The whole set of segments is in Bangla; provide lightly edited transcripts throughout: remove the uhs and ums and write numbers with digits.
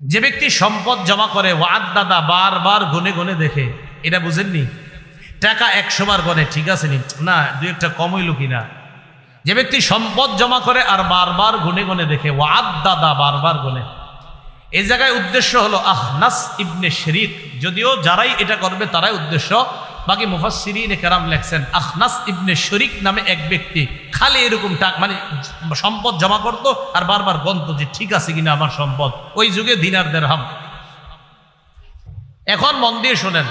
যে ব্যক্তি সম্পদ জমা করে ওয়াদাদা বারবার গুনে গুনে দেখে, এটা বুঝেননি? টাকা 100 বার গনে, ঠিক আছে নি না, দুই একটা কম হইল কিনা। যে ব্যক্তি সম্পদ জমা করে আর বারবার গুনে গুনে দেখে, ওয়াদাদা বারবার গুনে। এই জায়গায় উদ্দেশ্য হলো আখনাস ইবনে শরীক, যদিও যারাই এটা করবে তারাই উদ্দেশ্য। বাকি মুফাসসিরিনে কেরাম লেখছেন আখনাস ইবনে শরীক নামে এক ব্যক্তি খালি এরকম মানে সম্পদ জমা করতো আর বারবার গণত যে ঠিক আছে কিনা আমার সম্পদ। ওই যুগে দিনার দিরহাম। এখন মন দিয়ে শোনেন,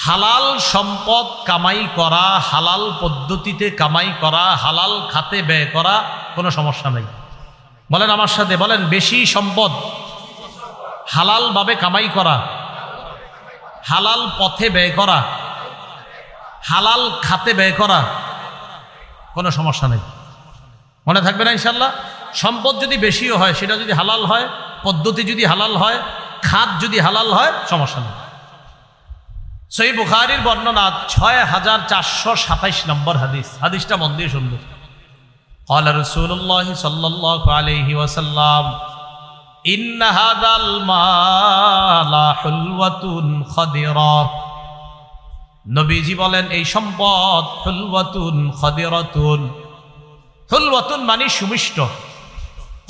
হালাল সম্পদ কামাই করা, হালাল পদ্ধতিতে কামাই করা, হালাল খাতে ব্যয় করা কোনো সমস্যা নাই। বলেন আমার সাথে, বলেন বেশি সম্পদ হালাল ভাবে কামাই করা, হালাল পথে ব্যয় করা, হালাল খাতে ব্যয় করা কোনো সমস্যা নেই। মনে থাকবে না ইনশাল্লাহ? সম্পদ যদি বেশিও হয়, সেটা যদি হালাল হয়, পদ্ধতি যদি হালাল হয়, খাত যদি হালাল হয়, সমস্যা নেই। সহিহ বুখারীর বর্ণনা 6427 নম্বর হাদিস। হাদিসটা মন দিয়ে শুনবো। ক্বালা রাসূলুল্লাহ সাল্লাল্লাহু আলাইহি ওয়াসাল্লাম ইন্না হাযাল মালা হুলওয়াতুন খাদিরা। নবীজি বলেন এই সম্পদ হুলওয়াতুন খাদিরাতুন। হুলওয়াতুন মানে সুমিষ্ট,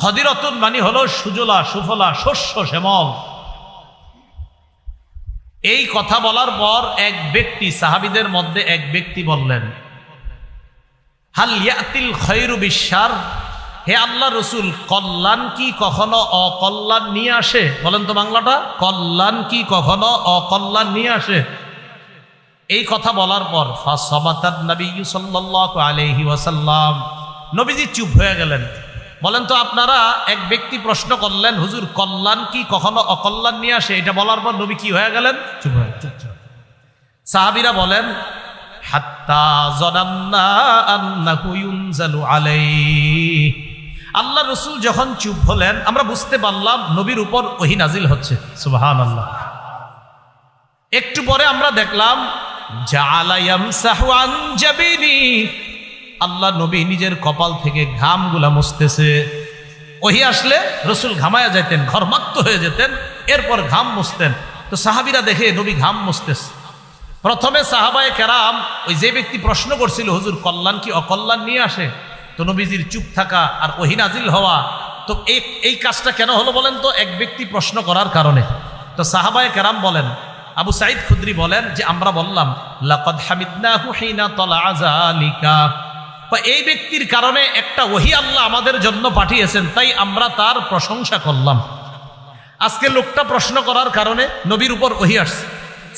খাদিরাতুন মানে হলো সুজলা সুফলা, শস্য শ্যামল। এই কথা বলার পর এক ব্যক্তি, সাহাবীদের মধ্যে এক ব্যক্তি বললেন, হাল ইয়াতিল খায়রু বিশার। হে আল্লাহ রসুল, কল্যাণ কি কখনো অকল্যাণ নিয়ে আসে? বলেন তো বাংলাটা, কল্যাণ কি কখনো অকল্যাণ নিয়ে আসে? এই কথা বলার পর ফাসামাতান নবী সাল্লাল্লাহু আলাইহি ওয়াসাল্লাম, নবীজি চুপ হয়ে গেলেন। বলেন তো আপনারা, এক ব্যক্তি প্রশ্ন করলেন, হুজুর কল্যাণ কি কখনো অকল্যাণ নিয়ে আসে? এটা বলার পর নবী কি হয়ে গেলেন? চুপ হয়ে গেলেন। সাহাবীরা বলেন, হাত্তা যানান্না আন্নাহু ইউনজালু আলাইহি। আল্লাহ রসুল যখন চুপ হলেন, আমরা বুঝতে পারলাম নবীর উপর ওহী নাজিল হচ্ছে। সুবহানাল্লাহ। একটু পরে আমরা দেখলাম জাআলা ইয়ামসাহু আন জাবিনি। আল্লাহ নবী নিজের কপাল থেকে ঘামগুলা মুছতেছে। ওহী আসলে রসুল ঘামায়া যেতেন, ঘর্মাক্ত হয়ে যেতেন, এরপর ঘাম মুছতেন। তো সাহাবীরা দেখে নবী ঘাম মুছতেছে। প্রথমে সাহাবায়ে কেরাম, ওই যে ব্যক্তি প্রশ্ন করছিল হুজুর কল্যাণ কি অকল্যাণ নিয়ে আসে, তো নবীজির চুপ থাকা আর ওহী নাজিল হওয়া, তো এই কাজটা কেন হলো বলেন তো? এক ব্যক্তি প্রশ্ন করার কারণে। তো সাহাবায়ে কেরাম বলেন, আবু সাঈদ খুদরি বলেন যে আমরা বললাম লাকাদ হামিদনাহু হিনা তালা যালিকা। এই ব্যক্তির কারণে একটা ওহী আল্লাহ আমাদের জন্য পাঠিয়েছেন, তাই আমরা তার প্রশংসা করলাম। আজকে লোকটা প্রশ্ন করার কারণে নবীর উপর ওহী আসছে।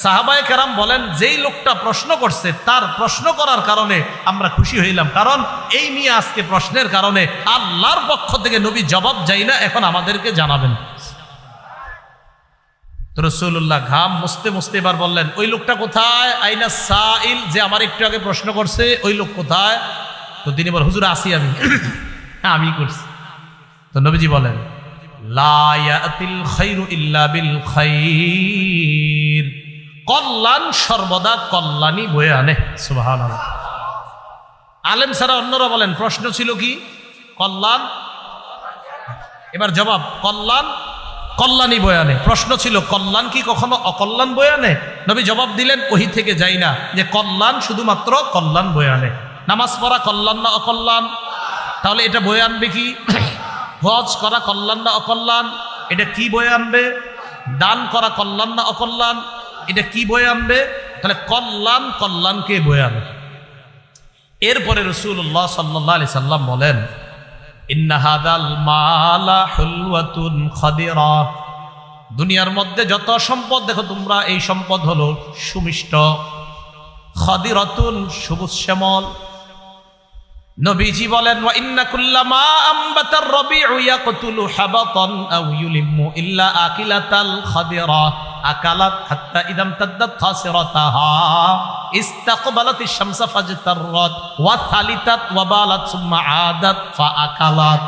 সাহাবায়ে কেরাম বলেন যেই লোকটা প্রশ্ন করছে তার প্রশ্ন করার কারণে আমরা খুশি হইলাম, কারণ এই নিয়ে আজকে প্রশ্নের কারণে আল্লাহর পক্ষ থেকে নবী জবাব যাই না, এখন আমাদেরকে জানাবেন। তো রাসূলুল্লাহ ঘাম মুছতে মুছতে এবার বললেন, ওই লোকটা কোথায়? আইনা সাইল, যে আমার একটু আগে প্রশ্ন করছে, ওই লোক কোথায়? তো তিনি বলেন, হুজুর আসি আমি। আমি করছি। তো নবীজি বলেন, লা ইয়াতিল খায়রু ইল্লা বিল খায়র। কল্যাণ সর্বদা কল্যাণই বয়ে আনে। সুবহানাল্লাহ। আলেম ছাড়া অন্যরা বলেন, প্রশ্ন ছিল কি? কল্যাণ। এবার জবাব, কল্যাণ কল্যাণই বয়ে আনে। প্রশ্ন ছিল কল্যাণ কি কখনো অকল্যাণ বয়ে আনে? নবী জবাব দিলেন, ওহী থেকে যাই না, যে কল্যাণ শুধুমাত্র কল্যাণ বয়ে আনে। নামাজ পড়া কল্যাণ না অকল্যাণ? তাহলে এটা বয়ে আনবে কি? হজ করা কল্যাণ না অকল্যাণ? এটা কি বয়ে আনবে? দান করা কল্যাণ না অকল্যাণ? এটা কি বয়ে আনবে? তাহলে কল্যাণ কল্যাণকে বয়ে আনে। এরপরে রাসূলুল্লাহ সাল্লাল্লাহু আলাইহি সাল্লাম বলেন, ইন্না হাদাল মালা হুলওয়াতুন খাদিরা। দুনিয়ার মধ্যে যত সম্পদ দেখো তোমরা, এই সম্পদ হলো সুমিষ্ট, খাদিরাতুন সবুজ শ্যামল। নবীজি বলেন, ওয়া ইন্না কুল্লামা আমবাতার রাবিউ ইয়াকতুলু হাবাতান আও ইউলিমু ইল্লা আকিলাতাল খাদিরা আকালাত হাত্তা ইদাম তাদ্দাত খাসিরাতাহা ইস্তাকবালাতিশ শামসা ফাজতাররাত ওয়া সালিতাত ওয়া বালাত সুম্মা আদাত ফাআকালাত।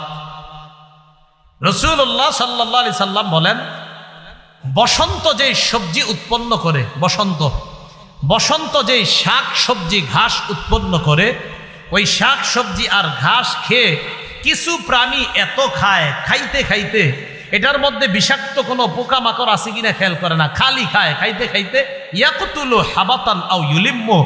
রাসূলুল্লাহ সাল্লাল্লাহু আলাইহি সাল্লাম বলেন, বসন্ত যে সবজি উৎপন্ন করে, বসন্ত যে শাক সবজি ঘাস উৎপন্ন করে, ওই শাক সবজি আর ঘাস খেয়ে কিছু প্রাণী এত খায়, খাইতে খাইতে এটার মধ্যে বিষাক্ত কোনো পোকামাকড় আছে কিনা খেয়াল করে না, খালি খায়, খাইতে খাইতে ইয়াকুতুলু হাবাতান আও ইউলিম্মু,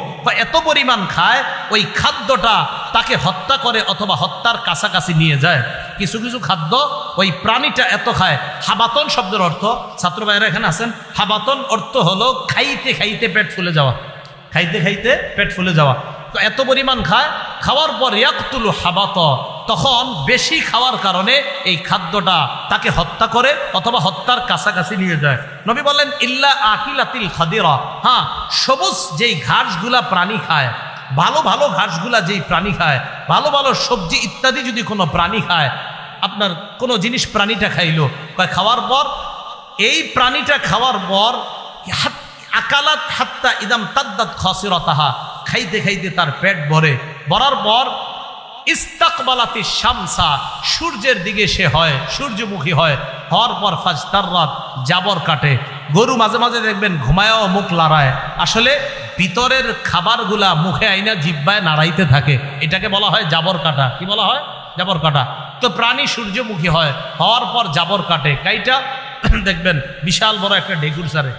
এত পরিমাণ খায় ওই খাদ্যটা তাকে হত্যা করে অথবা হত্যার কাছাকাছি নিয়ে যায়। কিছু কিছু খাদ্য ওই প্রাণীটা এত খায়। হাবাতন শব্দের অর্থ, ছাত্র ভাইরা এখানে আছেন, হাবাতন অর্থ হলো খাইতে খাইতে পেট ফুলে যাওয়া, খাইতে খাইতে পেট ফুলে যাওয়া। তো এত পরিমাণ খায়, খাওয়ার পর ইয়াকতুলু হাবাত, তখন বেশি খাওয়ার কারণে এই খাদ্যটা তাকে হত্যা করে অথবা হত্যার কাছাকাছি নিয়ে যায়। নবী বলেন ইল্লা আকিলাতিল খাদিরা, হ্যাঁ সবুজ যেই ঘাসগুলা প্রাণী খায়, ভালো ভালো ঘাসগুলা যেই প্রাণী খায়, ভালো ভালো সবজি ইত্যাদি যদি কোনো প্রাণী খায়, আপনার কোনো জিনিস প্রাণীটা খাইলো, খাওয়ার পর এই প্রাণীটা খাওয়ার পর আকালাত হাত্তা ইদাম তাদ্দাত খাসিরাতাহা, খাইতে খাইতে তার পেট ভরে, ভরার পর ইস্তাকবালাতি শামসা, সূর্যের দিকে সে হয়, সূর্যমুখী হয়, হওয়ার পর ফাজতাররাত, জাবর কাটে। গরু মাঝে মাঝে দেখবেন ঘুমায়ও মুখ লড়ায়, আসলে ভিতরের খাবারগুলা মুখে আইনা জিহ্বায় নাড়াইতে থাকে, এটাকে বলা হয় জাবর কাটা। কি বলা হয়? জাবর কাটা। তো প্রাণী সূর্যমুখী হয়, হওয়ার পর জাবর কাটে, কাইটা দেখবেন বিশাল বড় একটা ডেগুর সারে,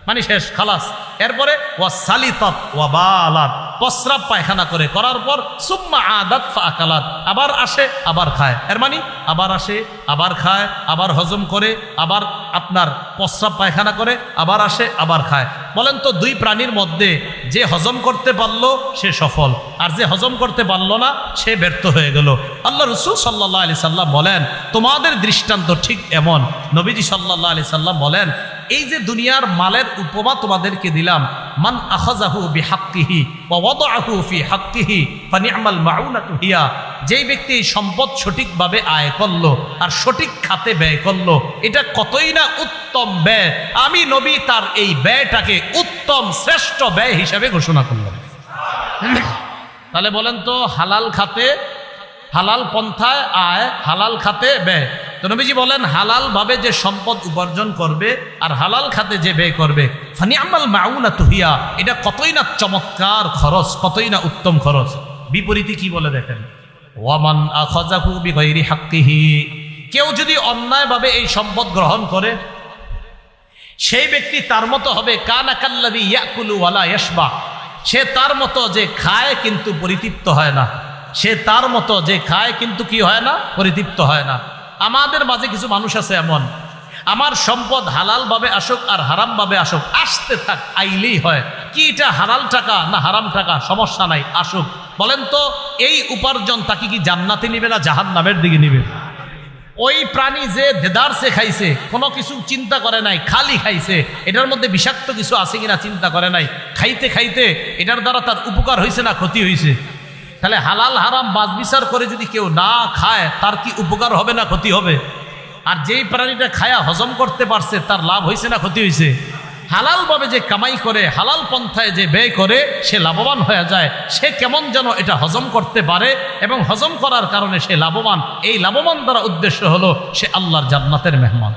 মানে শেষ, খালাস। এরপরে ওয়া সালিতাত ওয়া বালাত, প্রস্রাব পায়খানা করে, করার পর সুম্মা আদাত ফাআকালাত, আবার আসে আবার খায়। এর মানে আবার আসে আবার খায়, আবার হজম করে, আবার আপনার প্রস্রাব পায়খানা করে, আবার আসে আবার খায়। বলেন তো দুই প্রাণীর মধ্যে যে হজম করতে পারলো সে সফল, আর যে হজম করতে পারলো না সে ব্যর্থ হয়ে গেল। আল্লাহ রাসূল সাল্লাল্লাহু আলাইহি সাল্লাম বলেন তোমাদের দৃষ্টান্ত ঠিক এমন। নবীজি সাল্লাল্লাহু আলাইহি সাল্লাম বলেন এই যে দুনিয়ার মালের উপমা তোমাদেরকে দিলাম, মান আখাযাহু বিহাক্কিহি ওয়া ওয়াদাআহু ফি হাক্কিহি ফানি'মাল মাউনাতু হিয়া, যেই ব্যক্তি এই সম্পদ সঠিকভাবে আয় করলো আর সঠিক খাতে ব্যয় করলো, এটা কতই না উত্তম ব্যয়। আমি নবী তার এই ব্যয়টাকে উত্তম শ্রেষ্ঠ ব্যয় হিসাবে ঘোষণা করলাম। তাহলে বলেন তো হালাল খাতে, হালাল পন্থায় আয়, হালাল খাতে ব্যয়। তো নবীজি বলেন হালাল ভাবে যে সম্পদ উপার্জন করবে আর হালাল খাতে যে ব্যয় করবে, ফানি'মাল মাউনাতু হিয়া, এটা কতই না চমৎকার খরচ, কতই না উত্তম খরচ। বিপরীতে কি বলে দেখেন, ওয়ামান আখাযাহু বিগাইরি হাক্কিহি, কেউ যদি অন্যায়ভাবে এই সম্পদ গ্রহণ করে সেই ব্যক্তি তার মতো হবে কানা কাল্লাযী ইয়াকুলু ওয়ালা ইয়াশবা, সে তার মতো যে খায় কিন্তু পরিতৃপ্ত হয় না, সে তার মতো যে খায় কিন্তু কি হয় না, পরিতৃপ্ত হয় না। আমাদের মাঝে কিছু মানুষ আছে এমন, আমার সম্পদ হালাল ভাবে আসুক আর হারাম ভাবে আসুক, আসতে থাক, আইলেই হয়, কি এটা হালাল টাকা না হারাম টাকা সমস্যা নাই, আসুক। বলেন তো এই উপার্জন তাকে কি জান্নাতে নিবে না জাহান্নামের দিকে নিবে? ওই প্রাণী যে দেদারসে খাইছে, কোনো কিছু চিন্তা করে নাই, খালি খাইছে, এটার মধ্যে বিষাক্ত কিছু আছে কিনা চিন্তা করে নাই, খাইতে খাইতে এটার দ্বারা তার উপকার হয়েছে না ক্ষতি হয়েছে? তাহলে হালাল হারাম বাজ বিচার করে যদি কেউ না খায় তার কি উপকার হবে না ক্ষতি হবে? আর যেই প্রাণীটা খায়া হজম করতে পারছে তার লাভ হয়েছে না ক্ষতি হয়েছে? হালালভাবে যে কামাই করে, হালাল পন্থায় যে ব্যয় করে সে লাভবান হয়ে যায়, সে কেমন যেন এটা হজম করতে পারে এবং হজম করার কারণে সে লাভবান। এই লাভবান দ্বারা উদ্দেশ্য হলো সে আল্লাহর জান্নাতের মেহমান।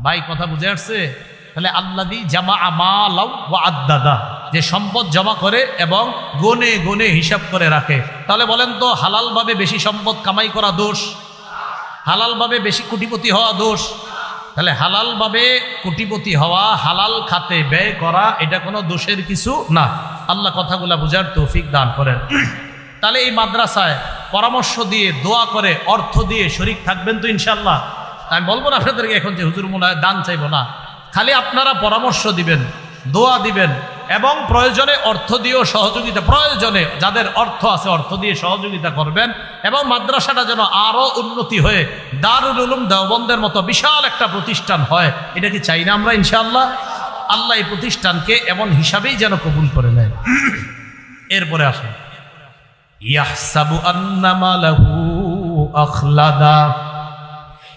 ভাই কথা বুঝে আসছে? তাহলে আল্লাযী জামাআ মালাও ওয়া আদ্দাদা, যে সম্পদ জমা করে এবং গনে গনে হিসাব করে রাখে। তাহলে বলেন তো হালালভাবে বেশি সম্পদ কামাই করা দোষ, হালালভাবে বেশি কোটিপতি হওয়া দোষ? তাহলে হালালভাবে কোটিপতি হওয়া, হালাল খাতে ব্যয় করা, এটা কোনো দোষের কিছু না। আল্লাহ কথাগুলা বুঝার তৌফিক দান করেন। তাহলে এই মাদ্রাসায় পরামর্শ দিয়ে, দোয়া করে, অর্থ দিয়ে শরীক থাকবেন তো ইনশাল্লাহ? আমি বলবো না আপনাদেরকে এখন যে হুজুর মনে হয় দান চাইবো না, খালি আপনারা পরামর্শ দিবেন, দোয়া দিবেন এবং প্রয়োজনে অর্থ দিয়েও সহযোগিতা, প্রয়োজনে যাদের অর্থ আছে অর্থ দিয়ে সহযোগিতা করবেন এবং মাদ্রাসাটা যেন আরো উন্নতি হয়ে দারুল উলুম দেওবন্দের মতো বিশাল একটা প্রতিষ্ঠান হয়, এটা কি চাই না আমরা ইনশাআল্লাহ? আল্লাহ এই প্রতিষ্ঠানকে এমন হিসাবেই যেন কবুল করে নেয়। এরপরে আসেন, ইয়াহসাবু আন্না মালাহু আখলাদা,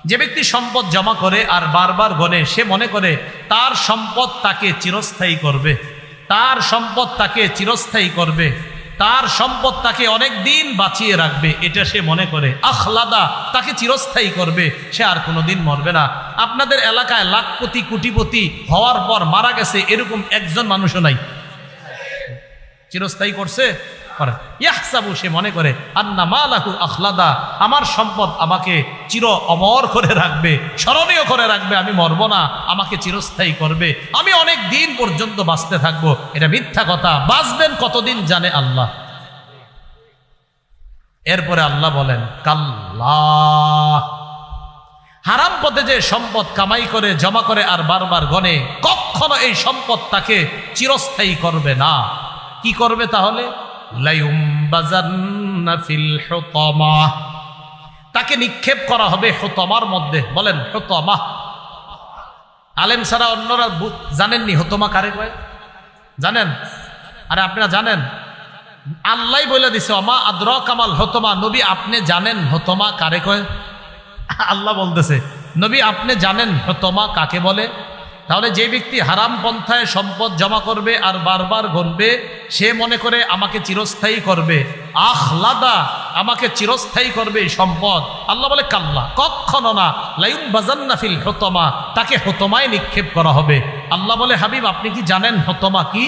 যে ব্যক্তি সম্পদ জমা করে আর বারবার গনে, সে মনে করে তার সম্পদ তাকে চিরস্থায়ী করবে, তার সম্পদ তাকে চিরস্থায়ী করবে, তার সম্পদ তাকে অনেক দিন বাঁচিয়ে রাখবে, এটা সে মনে করে। আখলাদা, তাকে চিরস্থায়ী করবে, সে আর কোনোদিন মরবে না। আপনাদের এলাকায় লাখপতি কোটিপতি হওয়ার পর মারা গেছে এরকম একজন মানুষও নাই। চিরস্থায়ী করছে? করে, ইয়াহসাবু সে মনে করে, আন্না মালাহু আখলাদা আমার সম্পদ আমাকে চির অমর করে রাখবে, স্মরণীয় করে রাখবে, আমি মরব না, আমাকে চিরস্থায়ী করবে, আমি অনেক দিন পর্যন্ত বাঁচতে থাকবো। এটা মিথ্যা কথা। বাঁচবেন কতদিন জানে আল্লাহ। এরপরে আল্লাহ বলেন কাল্লাহ, হারাম পথে যে সম্পদ কামাই করে জমা করে আর বারবার গনে, কখনো এই সম্পদ তাকে চিরস্থায়ী করবে না। কি করবে তাহলে? লায়ুমবাযান্না ফিল হুতামা, তাকে নিক্ষেপ করা হবে হুতামার মধ্যে। বলেন হুতামা। আলেম ছাড়া অন্যরা জানেননি হুতামা কারে কয়? জানেন? আরে আপনারা জানেন? আল্লাহ বলে দিছে ওমা আদরাকা মাল হুতামা, নবী আপনি জানেন হুতামা কারে কয়? আল্লাহ বলতেছে নবী আপনি জানেন হুতামা কাকে বলে? তাহলে যে ব্যক্তি হারাম পন্থায় সম্পদ জমা করবে আর বারবার গণবে, সে মনে করে আমাকে চিরস্থায়ী করবে, আখলাদা আমাকে চিরস্থায়ী করবে এই সম্পদ। আল্লাহ বলে কাল্লা, কখনো না। লায়ুমবাযান্না ফিল হুতামা, তাকে হুতামায় নিক্ষেপ করা হবে। আল্লাহ বলে হাবিব আপনি কি জানেন হুতামা কি?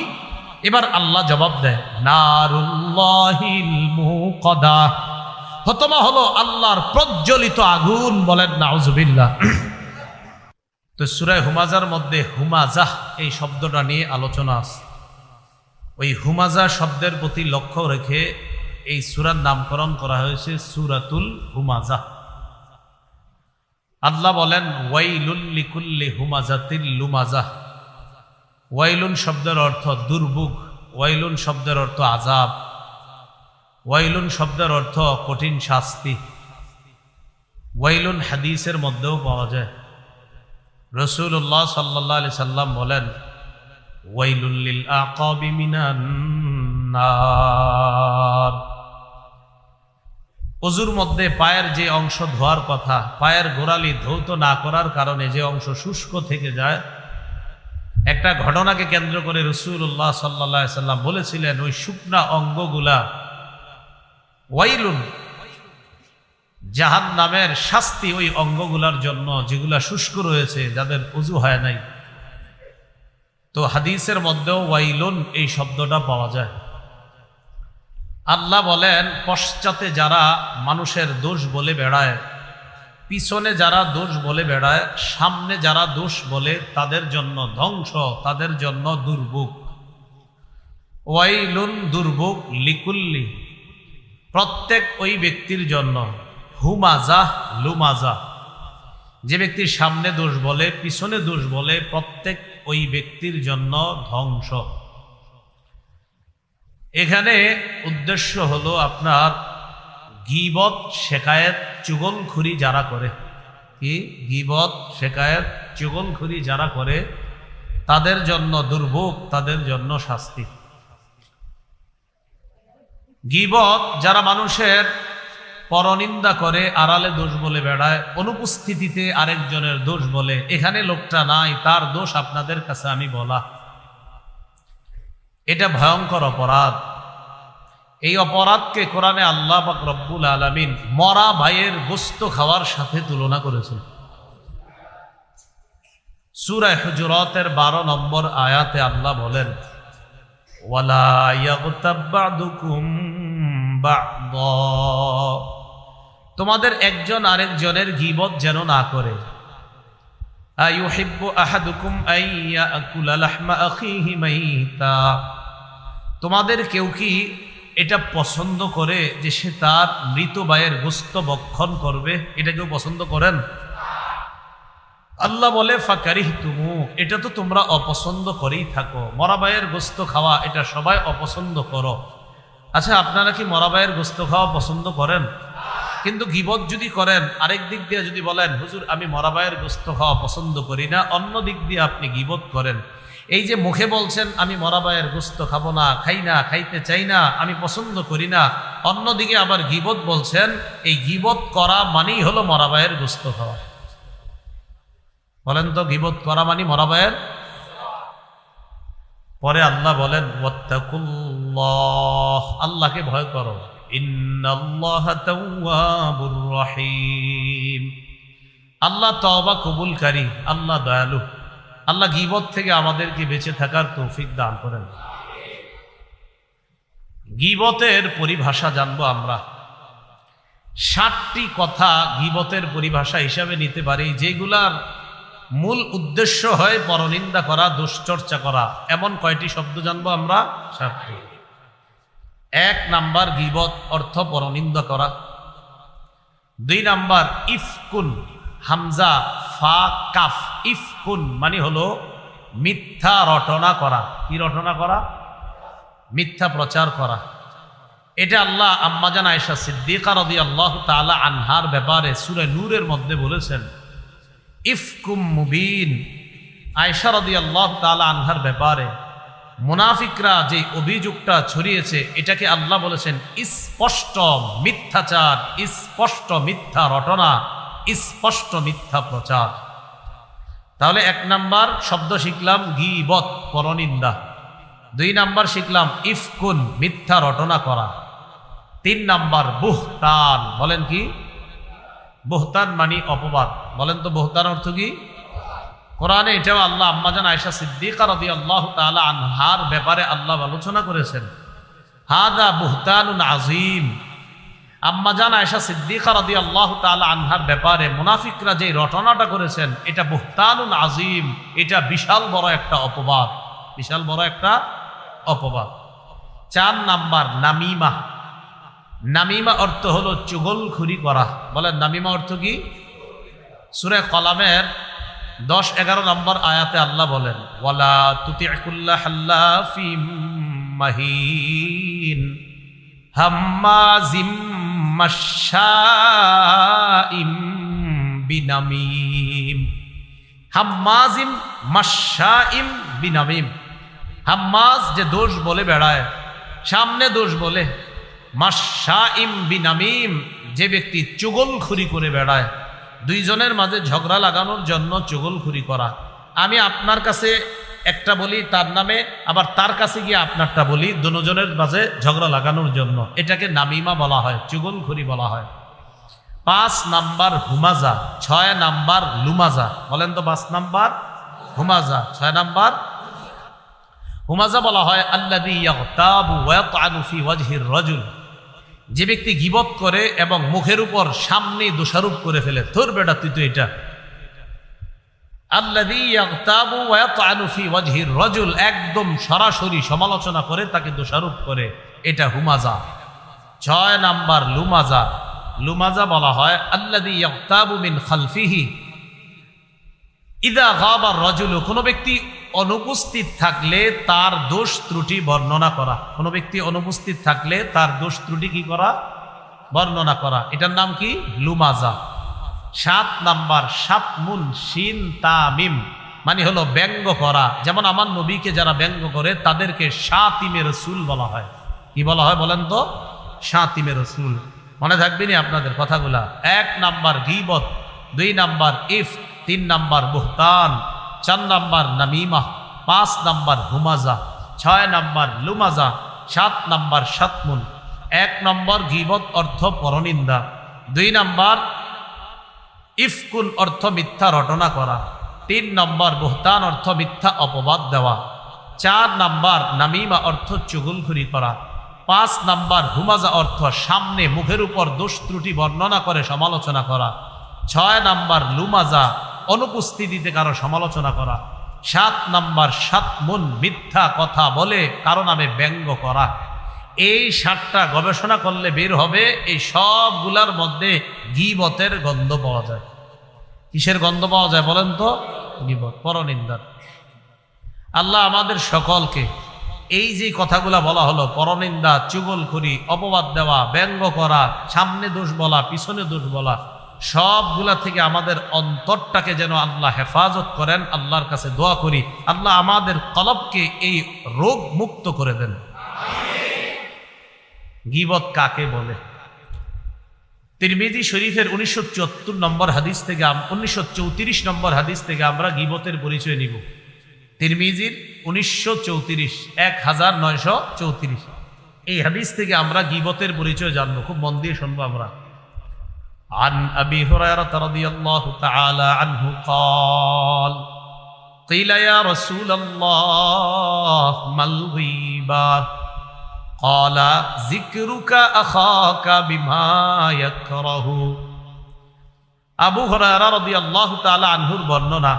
এবার আল্লাহ জবাব দেয় নারুল্লাহিল মুকাদা, হুতামা হলো আল্লাহর প্রজ্বলিত আগুন। বলেন নাউজুবিল্লাহ। তো সূরা হুমাজার মধ্যে হুমাজাহ এই শব্দটা নিয়ে আলোচনা আছে। ওই হুমাজা শব্দের প্রতি লক্ষ্য রেখে এই সূরার নামকরণ করা হয়েছে সূরাতুল হুমাজাহ। আল্লাহ বলেন ওয়াইলুল লিকুল্লি হুমাজাতিল লুমাজাহ। ওয়াইলুন শব্দের অর্থ দুর্ভোগ, ওয়াইলুন শব্দের অর্থ আযাব, ওয়াইলুন শব্দের অর্থ কঠিন শাস্তি। ওয়াইলুন হাদিসের মধ্যেও পাওয়া যায়। রাসূলুল্লাহ সাল্লাল্লাহু আলাইহি সাল্লাম বলেন ওয়াইলুল লিল আকাবি মিনান নার। ওযুর মধ্যে পায়ের যে অংশ ধোয়ার কথা, পায়ের গোড়ালি ধৌত না করার কারণে যে অংশ শুষ্ক থেকে যায়, একটা ঘটনাকে কেন্দ্র করে রাসূলুল্লাহ সাল্লাল্লাহু আলাইহি সাল্লাম বলেছিলেন ওই শুকনা অঙ্গগুলা ওয়াইলুন, জাহান্নামের শাস্তি ওই অঙ্গগুলার জন্য যেগুলা শুষ্ক রয়েছে, যাদের ওযু হয় নাই। তো হাদিসের মধ্যেও ওয়াইলুন এই শব্দটা পাওয়া যায়। আল্লাহ বলেন পশ্চাতে যারা মানুষের দোষ বলে বেড়ায়, পিছনে যারা দোষ বলে বেড়ায়, সামনে যারা দোষ বলে, তাদের জন্য ধ্বংস, তাদের জন্য দুর্ভোগ। ওয়াইলুন দুর্ভোগ, লিকুল্লি প্রত্যেক ওই ব্যক্তির জন্য, হুমাজাহ লুমাজাহ যে ব্যক্তির সামনে দোষ বলে পিছনে দোষ বলে, প্রত্যেক ওই ব্যক্তির জন্য ধ্বংস। এখানে উদ্দেশ্য হলো আপনার গীবত শেকায়েত চুগলখুরি যারা করে, কি গীবত শেকায়েত চুগলখুরি যারা করে, তাদের জন্য দুর্ভোগ, তাদের জন্য শাস্তি। গীবত যারা মানুষের পরনিন্দা করে, আড়ালে দোষ বলে বেড়ায়, অনুপস্থিতিতে আরেকজনের দোষ বলে, এখানে লোকটা নাই তার দোষ আপনাদের কাছে আমি বলা, এটা ভয়ঙ্কর অপরাধ। এই অপরাধকে কোরআনে আল্লাহ পাক রব্বুল আলামিন মরা ভাইয়ের গোশত খাওয়ার সাথে তুলনা করেছেন। সূরা হুজুরাতের 12 নম্বর আয়াতে আল্লাহ বলেন ওয়ালা ইয়াগতাব বা'দুকুম বা'দা, তোমাদের একজন আরেকজনের গীবত যেন না করে। আইয়ুহিব্বু আহাদুকুম আইয়াকুলা লাহমা আখিহি মাইতা, তোমাদের কেউ কি এটা পছন্দ করে যে সে তার মৃত ভাইয়ের গোশত ভক্ষণ করবে? এটা কেউ পছন্দ করেন? আল্লাহ বলে ফাকারিহতুমু, এটা তো তোমরা অপছন্দ করেই থাকো। মরা ভাইয়ের গোশত খাওয়া এটা সবাই অপছন্দ করো। আচ্ছা আপনারা কি মরা ভাইয়ের গোশত খাওয়া পছন্দ করেন? কিন্তু গীবত যদি করেন, আরেক দিক দিয়ে যদি বলেন হুজুর আমি মরা ভাইয়ের গোশত খাওয়া পছন্দ করি না, অন্য দিক দিয়ে আপনি গীবত করেন। এই যে মুখে বলছেন আমি মরা ভাইয়ের গোশত খাবো না, খাই না, খাইতে চাই না, আমি পছন্দ করি না, অন্যদিকে আবার গীবত বলছেন, এই গীবত করা মানেই হলো মরা ভাইয়ের গোশত খাওয়া। বলেন তো গীবত করা মানে মরা ভাইয়ের? পরে আল্লাহ বলেন ওয়াত্তাকুল্লাহ, আল্লাহকে ভয় করো, ইন্নাল্লাহা তাওয়াবুর রহিম, আল্লাহ তওবা কবুলকারী, আল্লাহ দয়ালু। আল্লাহ গীবত থেকে আমাদেরকে বেঁচে থাকার তৌফিক দান করেন। গীবতের পরিভাষা জানবো আমরা। 60টি কথা গীবতের পরিভাষা হিসাবে নিতে পারি, যেগুলার মূল উদ্দেশ্য হয় পরনিন্দা করা, দুশ্চর্চা করা। এমন কয়টি শব্দ জানবো আমরা? 7টি। 1 নাম্বার গীবত অর্থ পরনিন্দা করা। 2 নাম্বার ইফকুন, হামজা ফা কাফ, ইফকুন মানে হলো মিথ্যা রটনা করা। কি রটনা করা? মিথ্যা প্রচার করা। এটা আল্লাহ আম্মাজান আয়েশা সিদ্দিকা রাদিয়াল্লাহু তাআলা আনহার ব্যাপারে সূরা নূরের মধ্যে বলেছেন, ইফকুম মুবিন। আয়েশা রাদিয়াল্লাহু তাআলা আনহার ব্যাপারে মুনাফিকরা যে অভিযোগটা ছড়িয়েছে, এটাকে আল্লাহ বলেছেন স্পষ্ট মিথ্যাচার, স্পষ্ট মিথ্যা রটনা, স্পষ্ট মিথ্যা প্রচার। তাহলে 1 নাম্বার শব্দ শিখলাম গীবত, পরনিন্দা। 2 নাম্বার শিখলাম ইফকুন, মিথ্যা রটনা করা। 3 নাম্বার বুহতান। বলেন কি? বুহতান মানে অপবাদ। বলেন তো বুহতান অর্থ কি? কোরআনে এটাও আল্লাহ আম্মাজান আয়েশা সিদ্দিকা রাদিয়াল্লাহু তাআলা আনহার ব্যাপারে আল্লাহ আলোচনা করেছেন, হাদা বুহতানুন আযীম। আম্মাজান আয়েশা সিদ্দিকা রাদিয়াল্লাহু তাআলা আনহার ব্যাপারে মুনাফিকরা যে রটনাটা করেছেন, এটা বুহতানুন আযীম, এটা বিশাল বড় একটা অপবাদ, বিশাল বড় একটা অপবাদ। 4 নাম্বার নামিমা। নামিমা অর্থ হলো চুগলখুরি করা। বলেন নামিমা অর্থ কি? সূরা কলামের 10-11 নম্বর আয়াতে আল্লাহ বলেন, ওয়ালা তুতি' কুল্লা হাল্লাফিম মাহিন হাম্মাজিম মাশশাইম বিনামিম। হাম্মাজিম মাশশাইম বিনামিম। হাম্মাজ যে দোষ বলে বেড়ায়, সামনে দোষ বলে। মাশশাইম বিনামিম, যে ব্যক্তি চুগলখুরি করে বেড়ায়। 2 জনের মাঝে ঝগড়া লাগানোর জন্য চুগলখুরি করা। আমি আপনার কাছে একটা বলি তার নামে, আবার তার কাছে গিয়ে আপনারটা বলি, দুজনের মাঝে ঝগড়া লাগানোর জন্য। এটাকে নামিমা বলা হয়, চুগলখুরি বলা হয়। 5 নাম্বার হুমাজা। 6 নাম্বার লুমাজা। বলেন তো 5 নাম্বার হুমাজা, 6 নাম্বার হুমাজা বলা হয় আল্লাযী ইয়াগতাবু ওয়া ইয়াতআনু ফি ওয়াজহির রাজুল। যে ব্যক্তি গীবত করে এবং মুখের উপর সামনে দোষারোপ করে ফেলে, তোর বেটা তুই তো এটা। আল্লাযী ইয়াগতাবু ওয়া ইয়াতআনু ফি ওয়াজহির রাজুল, একদম সরাসরি সমালোচনা করে, তাকে দোষারোপ করে, এটা হুমাজা। 6 নাম্বার লুমাজা। লুমাজা বলা হয় আল্লাযী ইয়াগতাবু মিন খালফিহি ইযা গাবা আর-রাজুলু, কোনো ব্যক্তি অনুপস্থিত থাকলে তার দোষ ত্রুটি বর্ণনা করা। কোনো ব্যক্তি অনুপস্থিত থাকলে তার দোষ ত্রুটি কি করা? বর্ণনা করা। এটার নাম কি? লুমাজা। 7 নাম্বার শাতমুন শিন তামিম, মানে হলো ব্যঙ্গ করা। যেমন আমার নবীকে যারা ব্যঙ্গ করে তাদেরকে শাতিমে রাসূল বলা হয়। কি বলা হয় বলেন তো? শাতিমে রাসূল। মনে থাকবে নি আপনাদের কথাগুলা? 1 নাম্বার গীবত, 2 নাম্বার ইফ, 3 নাম্বার বুহতান, 4 নাম্বার নামিমা, 5 নাম্বার হুমাজা, 6 নাম্বার লুমাজা, 7 নাম্বার শাতমুন। 1 নম্বর গীবত অর্থ পরনিন্দা। 2 নাম্বার ইফকুন অর্থ মিথ্যা রটনা করা। 3 নম্বর বুহতান অর্থ মিথ্যা অপবাদ দেওয়া। 4 নাম্বার নামিমা অর্থ চুগলখুরি করা। 5 নাম্বার হুমাজা অর্থ সামনে মুখের উপর দোষ ত্রুটি বর্ণনা করে সমালোচনা করা। 6 নাম্বার লুমাজা অনুপস্থিতিতে কারো সমালোচনা করা। 7 নাম্বার শাতমুন মিথ্যা কথা বলে কারো নামে ব্যঙ্গ করা। এই 7টা গবেষণা করলে বের হবে এই সবগুলার মধ্যে গীবতের গন্ধ পাওয়া যায়। কিসের গন্ধ পাওয়া যায় বলেন তো? গীবত, পরনিন্দার। আল্লাহ আমাদের সকলকে এই যে কথাগুলা বলা হলো, পরনিন্দা, চুগলখুরি, অপবাদ দেওয়া, ব্যঙ্গ করা, সামনে দোষ বলা, পিছনে দোষ বলা, সবগুলা থেকে আমাদের অন্তরটাকে যেন আল্লাহ হেফাজত করেন। আল্লাহর কাছে দোয়া করি আল্লাহ আমাদের কলবকে এই রোগ মুক্ত করে দেন। গীবত কাকে বলে? তিরমিজি শরীফের 1974 নম্বর হাদিস থেকে 1934 নম্বর হাদিস থেকে আমরা গীবতের পরিচয় নিব। তিরমিজির 1934 এই হাদিস থেকে আমরা গীবতের পরিচয় জানবো। খুব মন দিয়ে শুনবো আমরা। عن أبي هريرة رضي الله تعالى عنه قال قيل يا رسول الله ما الغيبة ক্বালা যিকরুকা আখাকা বিমা ইয়াকরাহু। আবু হুরায়রা রাদিয়াল্লাহু তাআলা আনহুর বর্ণনা,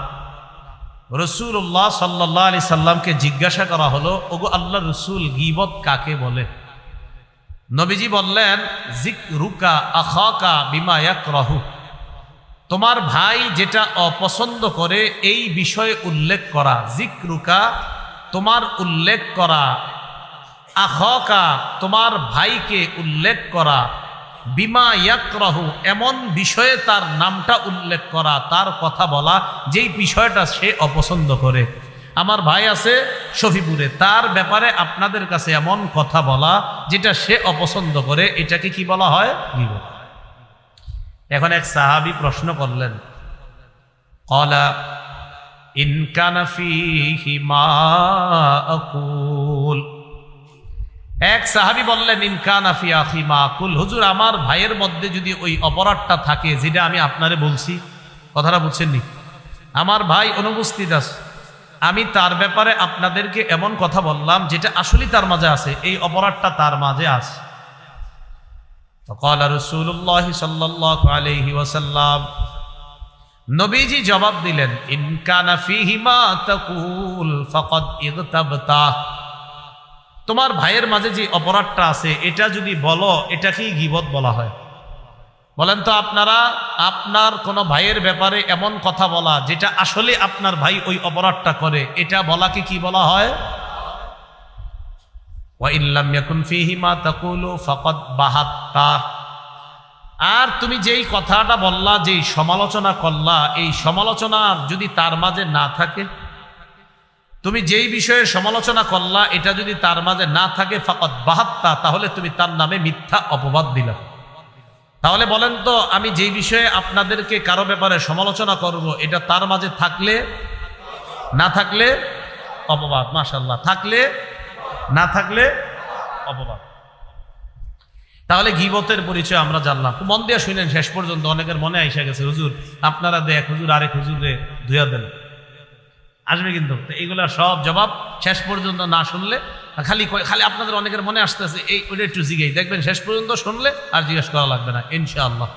রাসূলুল্লাহ সাল্লাল্লাহু আলাইহি সাল্লামকে জিজ্ঞাসা করা হলো, ওগো আল্লাহর রাসূল, গীবত কাকে বলে? নবীজি বললেন, যিকরুকা আখাকা বিমা ইয়াকরাহু, তোমার ভাই যেটা অপছন্দ করে এই বিষয়ে উল্লেখ করা। যিকরুকা, তোমার উল্লেখ করা, আখাকা, তোমার ভাইকে উল্লেখ করা, বিমা ইয়াকরাহু, এমন বিষয়ে তার নামটা উল্লেখ করা, তার কথা বলা যেই বিষয়টা সে অপছন্দ করে। আমার ভাই আছে শফিপুরে, তার ব্যাপারে আপনাদের কাছে এমন কথা বলা যেটা সে অপছন্দ করে, এটাকে কি বলা হয়? গীবত। এখন এক সাহাবী প্রশ্ন করলেন, ক্বালা ইন কানা ফীহি মা আকুল। এক সাহাবী বললেন, ইন কানা ফি আখি মা আকুল, হুজুর আমার ভাইয়ের মধ্যে যদি ওই অপরাধটা থাকে যেটা আমি আপনারে বলছি, কথাটা বুঝছেননি? আমার ভাই অনুপস্থিত আছে, আমি তার ব্যাপারে আপনাদেরকে এমন কথা বললাম যেটা আসলে তার মাঝে আছে, এই অপরাধটা তার মাঝে আছে। ফাকালা রাসূলুল্লাহ সাল্লাল্লাহু আলাইহি ওয়াসাল্লাম, নবীজি জবাব দিলেন, ইন কানা ফীহি মা তাকুল ফাকাদ ইগতাবতা, তোমার ভাইয়ের মাঝে যে অপরাধটা আছে এটা যদি বলো, এটাকেই গীবত বলা হয়। বলেন তো আপনারা, আপনার কোনো ভাইয়ের ব্যাপারে এমন কথা বলা যেটা আসলে আপনার ভাই ওই অপরাধটা করে, এটা বলাকে কি বলা হয়? ওয়া ইল্লাম ইয়াকুন ফীহি মা তাকুলু ফাকাদ বাহাত্তা, আর তুমি যেই কথাটা বললা, যেই সমালোচনা করলা, এই সমালোচনার যদি তার মাঝে না থাকে, তুমি যেই বিষয়ে সমালোচনা করলা এটা যদি তার মাঝে না থাকে, ফাকাদ বাহাত্তা, তাহলে তুমি তার নামে মিথ্যা অপবাদ দিলা। তাহলে বলেন তো, আমি যেই বিষয়ে আপনাদেরকে কারো ব্যাপারে সমালোচনা করব, এটা তার মাঝে থাকলে, না থাকলে অপবাদ। মাশাআল্লাহ, থাকলে, না থাকলে অপবাদ। তাহলে গীবতের পরিচয় আমরা জানলাম। মন দিয়ে শুনেন শেষ পর্যন্ত, অনেকের মনে আইসা গেছে, হুজুর আপনারা দেখ, হুজুর আরেক হুজুরে ধুয়া দেন, আসবে কিন্তু এইগুলা সব জবাব শেষ পর্যন্ত না শুনলে, খালি খালি আপনাদের অনেকের মনে আসতেছে এই ওইটা একটু জিজ্ঞেস, দেখবেন শেষ পর্যন্ত শুনলে আর জিজ্ঞেস করা লাগবে না ইনশাআল্লাহ।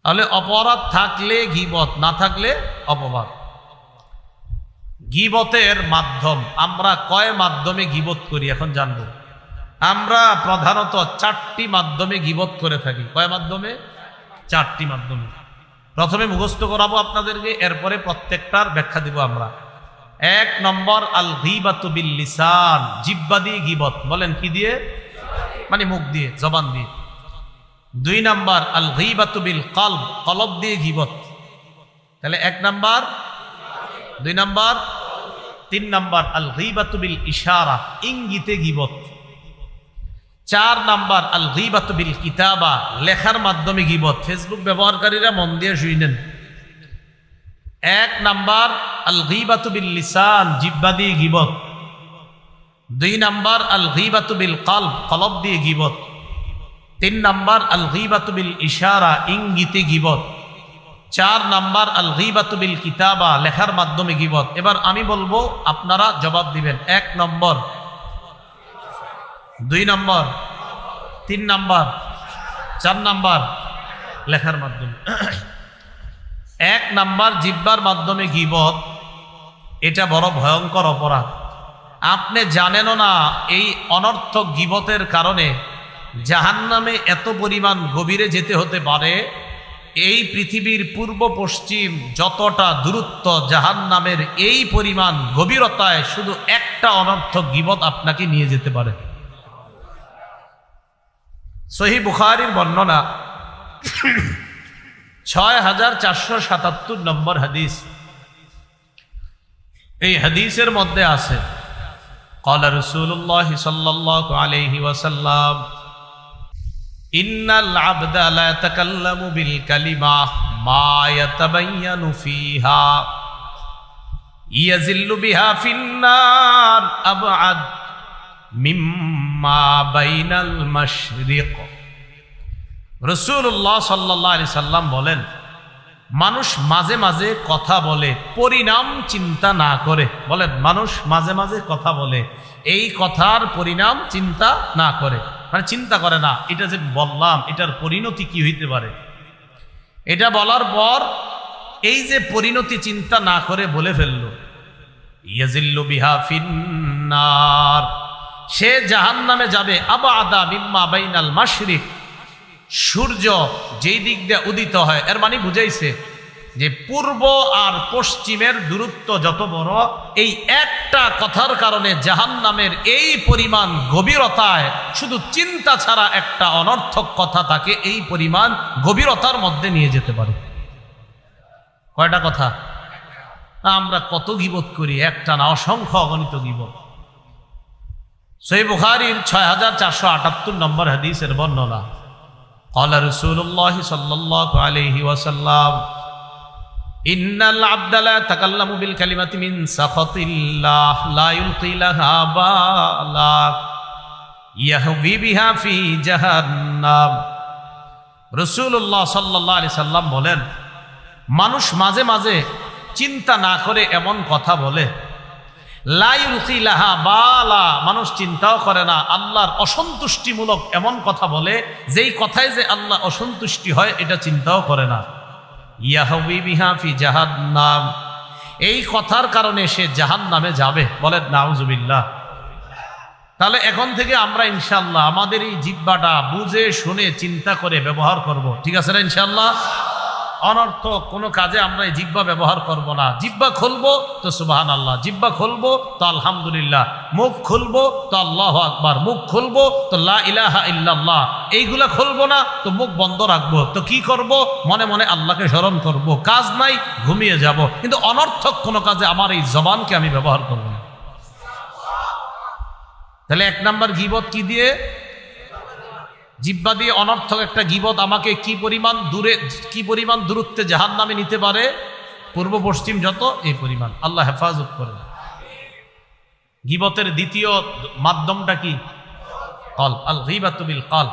তাহলে অপরাধ থাকলে গীবত, না থাকলে অপবাদ। গীবতের মাধ্যম, আমরা কয় মাধ্যমে গীবত করি এখন জানবো। আমরা প্রধানত 4টি মাধ্যমে গীবত করে থাকি। কয় মাধ্যমে? 4টি মাধ্যমে। প্রথমে মুখস্থ করাবো আপনাদেরকে, এরপরে প্রত্যেকটার ব্যাখ্যা দিব আমরা। 1 নম্বর, আল গীবাতু বিল লিসান, জিহ্বা দিয়ে গীবত। বলেন কি দিয়ে? মানে মুখ দিয়ে, জবান দিয়ে। 2 নম্বর, আল গীবাতু বিল কলব, কলব দিয়ে গীবত। তাহলে 1 নম্বর, 2 নম্বর, 3 নম্বর, আল গীবাতু বিল ইশারা, ইঙ্গিতে গীবত। 4 নম্বর, আল গীবাতু বিল কিতাবা, লেখার মাধ্যমে গীবত। ফেসবুক ব্যবহারকারীরা মন দিয়ে শুনেন। 1 নম্বর, আল গীবাতু বিল লিসান, জিহ্বা দিয়ে গীবত। 2 নম্বর, আল গীবাতু বিল কলব, কলব দিয়ে গীবত। 3 নম্বর, আল গীবাতু বিল ইশারা, ইঙ্গিতে গীবত। 4 নম্বর, আল গীবাতু বিল কিতাবা, লেখার মাধ্যমে গীবত। এবার আমি বলবো, আপনারা জবাব দিবেন। 1 নম্বর, 2 নম্বর, 3 নম্বর, 4 নম্বর, লেখার মাধ্যমে। 1 নম্বর, জিহ্বার মাধ্যমে গীবত, এটা বড় ভয়ঙ্কর অপরাধ। আপনি জানেনও না এই অনর্থক গীবতের কারণে জাহান্নামে এত পরিমাণ গভীরে যেতে হতে পারে। এই পৃথিবীর পূর্ব পশ্চিম যতটা দূরত্ব জাহান্নামের, এই পরিমাণ গভীরতায় শুধু একটা অনর্থক গীবত আপনাকে নিয়ে যেতে পারে। সহিহ বুখারীর বর্ণনা, 6477 নম্বর হাদিস। এই হাদিসের মধ্যে আছে, ক্বালা রাসূলুল্লাহ সাল্লাল্লাহু আলাইহি ওয়াসাল্লাম, ইন্নাল আবদা লা ইয়াতাকাল্লামু বিল কালিমা মা ইয়াতাবায়্যানু ফিহা ইয়াজিল্লু বিহা ফিন্নার আবআদ মিম্মা বাইনাল মাশরিক। রাসূলুল্লাহ সাল্লাল্লাহু আলাইহি সাল্লাম বলেন, মানুষ মাঝে মাঝে কথা বলে পরিণাম চিন্তা না করে। বলেন, মানুষ মাঝে মাঝে কথা বলে এই কথার পরিণাম চিন্তা না করে, মানে চিন্তা করে না এটা যে বললাম এটার পরিণতি কি হইতে পারে। এটা বলার পর এই যে পরিণতি চিন্তা না করে বলে ফেললো, ইয়াজিল্লু বিহা ফিন্নার, সে জাহান্নামে যাবে। আবাদা মিম্মা বাইনাল মাশরিক, সূর্য যেই দিক দিয়ে উদিত হয়, এর মানে বুঝাইছে যে পূর্ব আর পশ্চিমের দূরত্ব যত বড়, এই একটা কথার কারণে জাহান্নামের এই পরিমাণ গভীরতায়, শুধু চিন্তা ছাড়া একটা অনর্থক কথা তাকে এই পরিমাণ গভীরতার মধ্যে নিয়ে যেতে পারে। কয়টা কথা? আমরা কত গীবত করি, একটা না অসংখ্য অগণিত গীবত। সহিহ বুখারীর 6478 নম্বর হাদিসের বর্ণনা, ক্বালা রাসূলুল্লাহ সাল্লাল্লাহু আলাইহি ওয়াসাল্লাম, ইন্নাল আবদা লা ইয়াতাকাল্লামু বিল কালিমাতি মিন সাখাতিল্লাহ লা ইলকি লাহা বালা ইয়াহবি বিহা ফি জাহান্নাম। রাসূলুল্লাহ সাল্লাল্লাহু আলাইহি সাল্লাম বলেন, মানুষ মাঝে মাঝে চিন্তা না করে এমন কথা বলে, লা ইলকি লাহা বালা, মানুষ চিন্তাও করে না, আল্লাহর অসন্তুষ্টিমূলক এমন কথা বলে যেই কথায় যে আল্লাহ অসন্তুষ্টি হয় এটা চিন্তাও করে না। ইয়াহবি বিহা ফি জাহান্নাম, এই কথার কারণে সে জাহান্নামে যাবে। বলেন নাউজুবিল্লাহ। তাহলে এখন থেকে আমরা ইনশাআল্লাহ আমাদের এই জিহ্বাটা বুঝে শুনে চিন্তা করে ব্যবহার করব, ঠিক আছে না ইনশাআল্লাহ? অনর্থক কোনো কাজে আমরা এই জিহ্বা ব্যবহার করব না। জিহ্বা খুলবো তো সুবহানাল্লাহ, জিহ্বা খুলবো তো আলহামদুলিল্লাহ, মুখ খুলবো তো আল্লাহু আকবার, মুখ খুলবো তো লা ইলাহা ইল্লাল্লাহ, এইগুলা খুলবো না তো মুখ বন্ধ রাখবো। তো কি করব? মনে মনে আল্লাহকে স্মরণ করব, কাজ নাই ঘুমিয়ে যাব, কিন্তু অনর্থক কোনো কাজে আমার এই জবানকে আমি ব্যবহার করব না। তাহলে এক নাম্বার গীবত কি দিয়ে? জিহ্বা দিয়ে। অনর্থক একটা গীবত আমাকে কি পরিমাণ দূরত্বে জাহান্নামে নিতে পারে? পূর্ব পশ্চিম যত, এই পরিমাণ। আল্লাহ হেফাজত করেন। গীবতের দ্বিতীয় মাধ্যমটা কি? কল, আল গীবাতু বিল কল।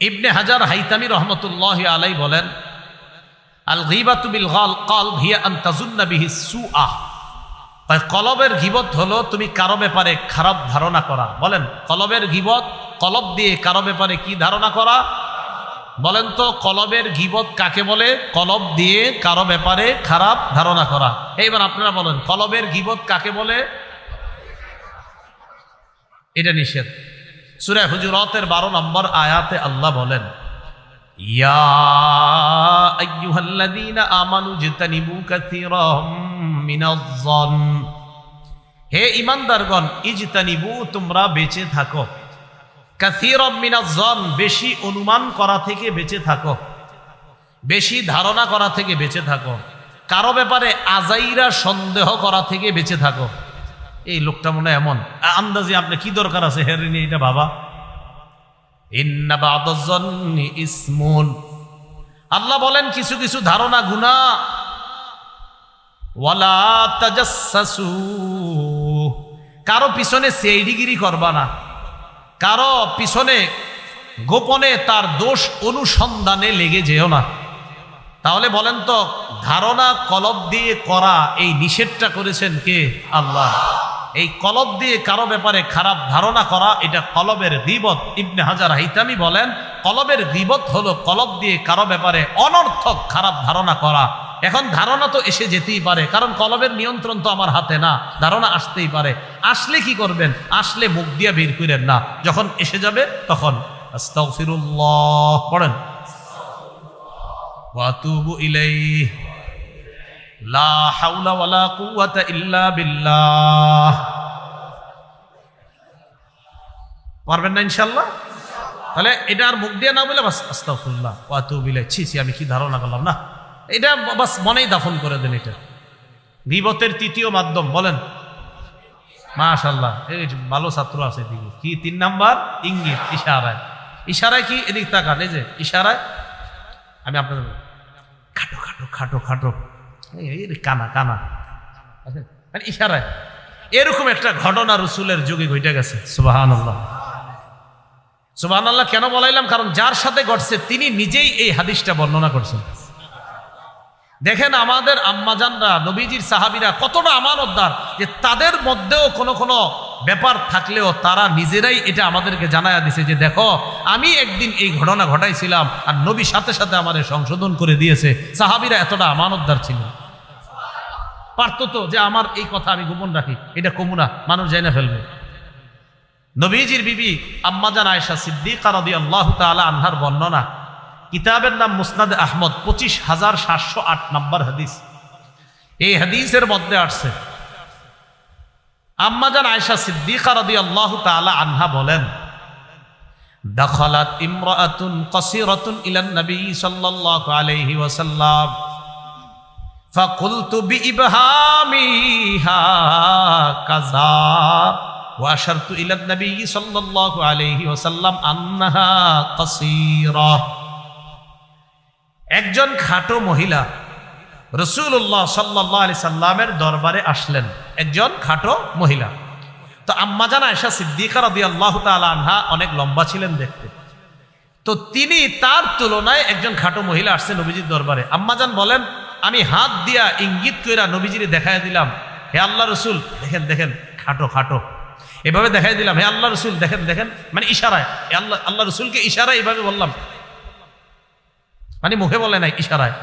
ইবনে হাজার হাইতামি রহমতুল্লাহি আলাইহি বলেন, আল গীবাতু বিল কল হিয়া আন তাজুন্না বিহি সুআ। কলবের গীবত হলো তুমি কারো ব্যাপারে খারাপ ধারণা করা। বলেন, কলবের গীবত, কলব দিয়ে কারো ব্যাপারে কি ধারণা করা? বলেন তো, কলবের গীবত কাকে বলে? কলব দিয়ে কারো ব্যাপারে খারাপ ধারণা করা। এইবার আপনারা বলেন, কলবের গীবত কাকে বলে? এটা নিষেধ। সূরা হুজুরাতের 12 নম্বর আয়াতে আল্লাহ বলেন, ইয়া আইয়ুহাল্লাযীনা আমানু ইজতানিবু কাসীরাম মিনাজ-যন, হে ঈমানদারগণ, ইজতানিবু, তোমরা বেঁচে থাকো, কাসীরাম মিনাজ-যন, বেশি অনুমান করা থেকে বেঁচে থাকো, বেশি ধারণা করা থেকে বেঁচে থাকো, কারো ব্যাপারে আজাইরা সন্দেহ করা থেকে বেঁচে থাকো। এই লোকটা মনে এমন, আন্দাজে আপনি কি দরকার আছে হেরে নিয়ে এটা বাবা। ইন্না বা'দাজ-যন্নি ইসমুন, আল্লাহ বলেন কিছু কিছু ধারণা গুনাহ। ওয়ালা তাজাসসু, কারো পিছনে সেইডিগিরি করবা না, কারো পিছনে গোপনে তার দোষ অনুসন্ধানে লেগে যেও না। তাহলে বলেন তো, ধারণা কলব দিয়ে করা এই নিষেধটা করেছেন কে? আল্লাহ। এই কলব দিয়ে কারো ব্যাপারে খারাপ ধারণা করা, এটা কলবের গীবত। ইবনে হাজার হাইতামি বলেন, কলবের গীবত হলো কলব দিয়ে কারো ব্যাপারে অনর্থক খারাপ ধারণা করা। এখন ধারণা তো এসে যেতেই পারে, কারণ কলবের নিয়ন্ত্রণ তো আমার হাতে না, ধারণা আসতেই পারে। আসলে কি করবেন? আসলে মুখ দিয়ে বের করেন না, যখন এসে যাবে তখন আস্তাগফিরুল্লাহ পড়েন, ওয়া আতুবু ইলাইহি, লা হাওলা ওয়ালা কুওয়াতা ইল্লা বিল্লাহ। পারবেন না ইনশাআল্লাহ? তাহলে এটা আর মুখ দিয়ে না বলে বাস আস্তাগফিরুল্লাহ ওয়া আতুবু ইলাইহি, ছি আমি কি ধারণা করলাম, না, এটা বাস মনেই দাফন করে দেন। এটা গীবতের তৃতীয় মাধ্যম। বলেন মাশাআল্লাহ, এই ভালো ছাত্র আছে দিকে। কি 3 নাম্বার? ইঙ্গিত, ইশারায়। ইশারায় কি? এদিক তাকান, এই যে ইশারায় আমি আপনাদের খাটো খাটো খাটো খাটো, এই কানা কানা, মানে ইশারায়। এরকম একটা ঘটনা রাসূলের যুগে ঘটে গেছে। সুবহানাল্লাহ, সুবহানাল্লাহ। কেন বলাইলাম? কারণ যার সাথে ঘটছে তিনি নিজেই এই হাদিসটা বর্ণনা করছেন। দেখেন আমাদের আম্মাজানরা, নবীজির সাহাবীরা কতটা আমানতদার, যে তাদের মধ্যেও কোনো ব্যাপার থাকলেও তারা নিজেরাই এটা আমাদেরকে জানায়া দিছে যে দেখো আমি একদিন এই ঘটনা ঘটাইছিলাম আর নবী সাথে সাথে আমাদের সংশোধন করে দিয়েছে। সাহাবীরা এতটা আমানতদার ছিল। পারতো তো যে আমার এই কথা আমি গোপন রাখি, এটা কমুনা, মানুষ জেনে ফেলবে। নবীজির বিবি আম্মাজান আয়েশা সিদ্দিকা রাদিয়াল্লাহু তাআলা আনহার বর্ণনা, কিতাবের নাম মুসনাদ আহমদ, 25,708 নম্বর হাদিস। এই হাদিসের মধ্যে আসছে আম্মাজান আয়েশা সিদ্দিকা রাদিয়াল্লাহু তাআলা আনহা বলেন, দাখালাত ইমরাআতুন কাসীরাতুন ইলান নবী সাল্লাল্লাহু আলাইহি ওয়াসাল্লাম ফাকুলতু বিইবহামিহা কাযা ওয়া আশারতু ইলান নবী সাল্লাল্লাহু আলাইহি ওয়াসাল্লাম আন্নাহা কাসীরা। একজন খাটো মহিলা রাসূলুল্লাহ সাল্লাল্লাহু আলাইহি সাল্লামের দরবারে আসলেন, একজন খাটো মহিলা। তো আম্মাজান আয়েশা সিদ্দিকা রাদিয়াল্লাহু তাআলা আনহা অনেক লম্বা ছিলেন দেখতে, তো তিনি তার তুলনায় একজন খাটো মহিলা আসছে নবীজির দরবারে। আম্মাজান বলেন, আমি হাত দিয়া ইঙ্গিত কইরা নবীজিরে দেখায় দিলাম, হে আল্লাহ রসুল দেখেন দেখেন খাটো খাটো, এভাবে দেখাই দিলাম, হে আল্লাহ রসুল দেখেন দেখেন, মানে ইশারায়, আল্লাহ রসুলকে ইশারায় এইভাবে বললাম, মানে মুখে বলে নাই, ইশারায়।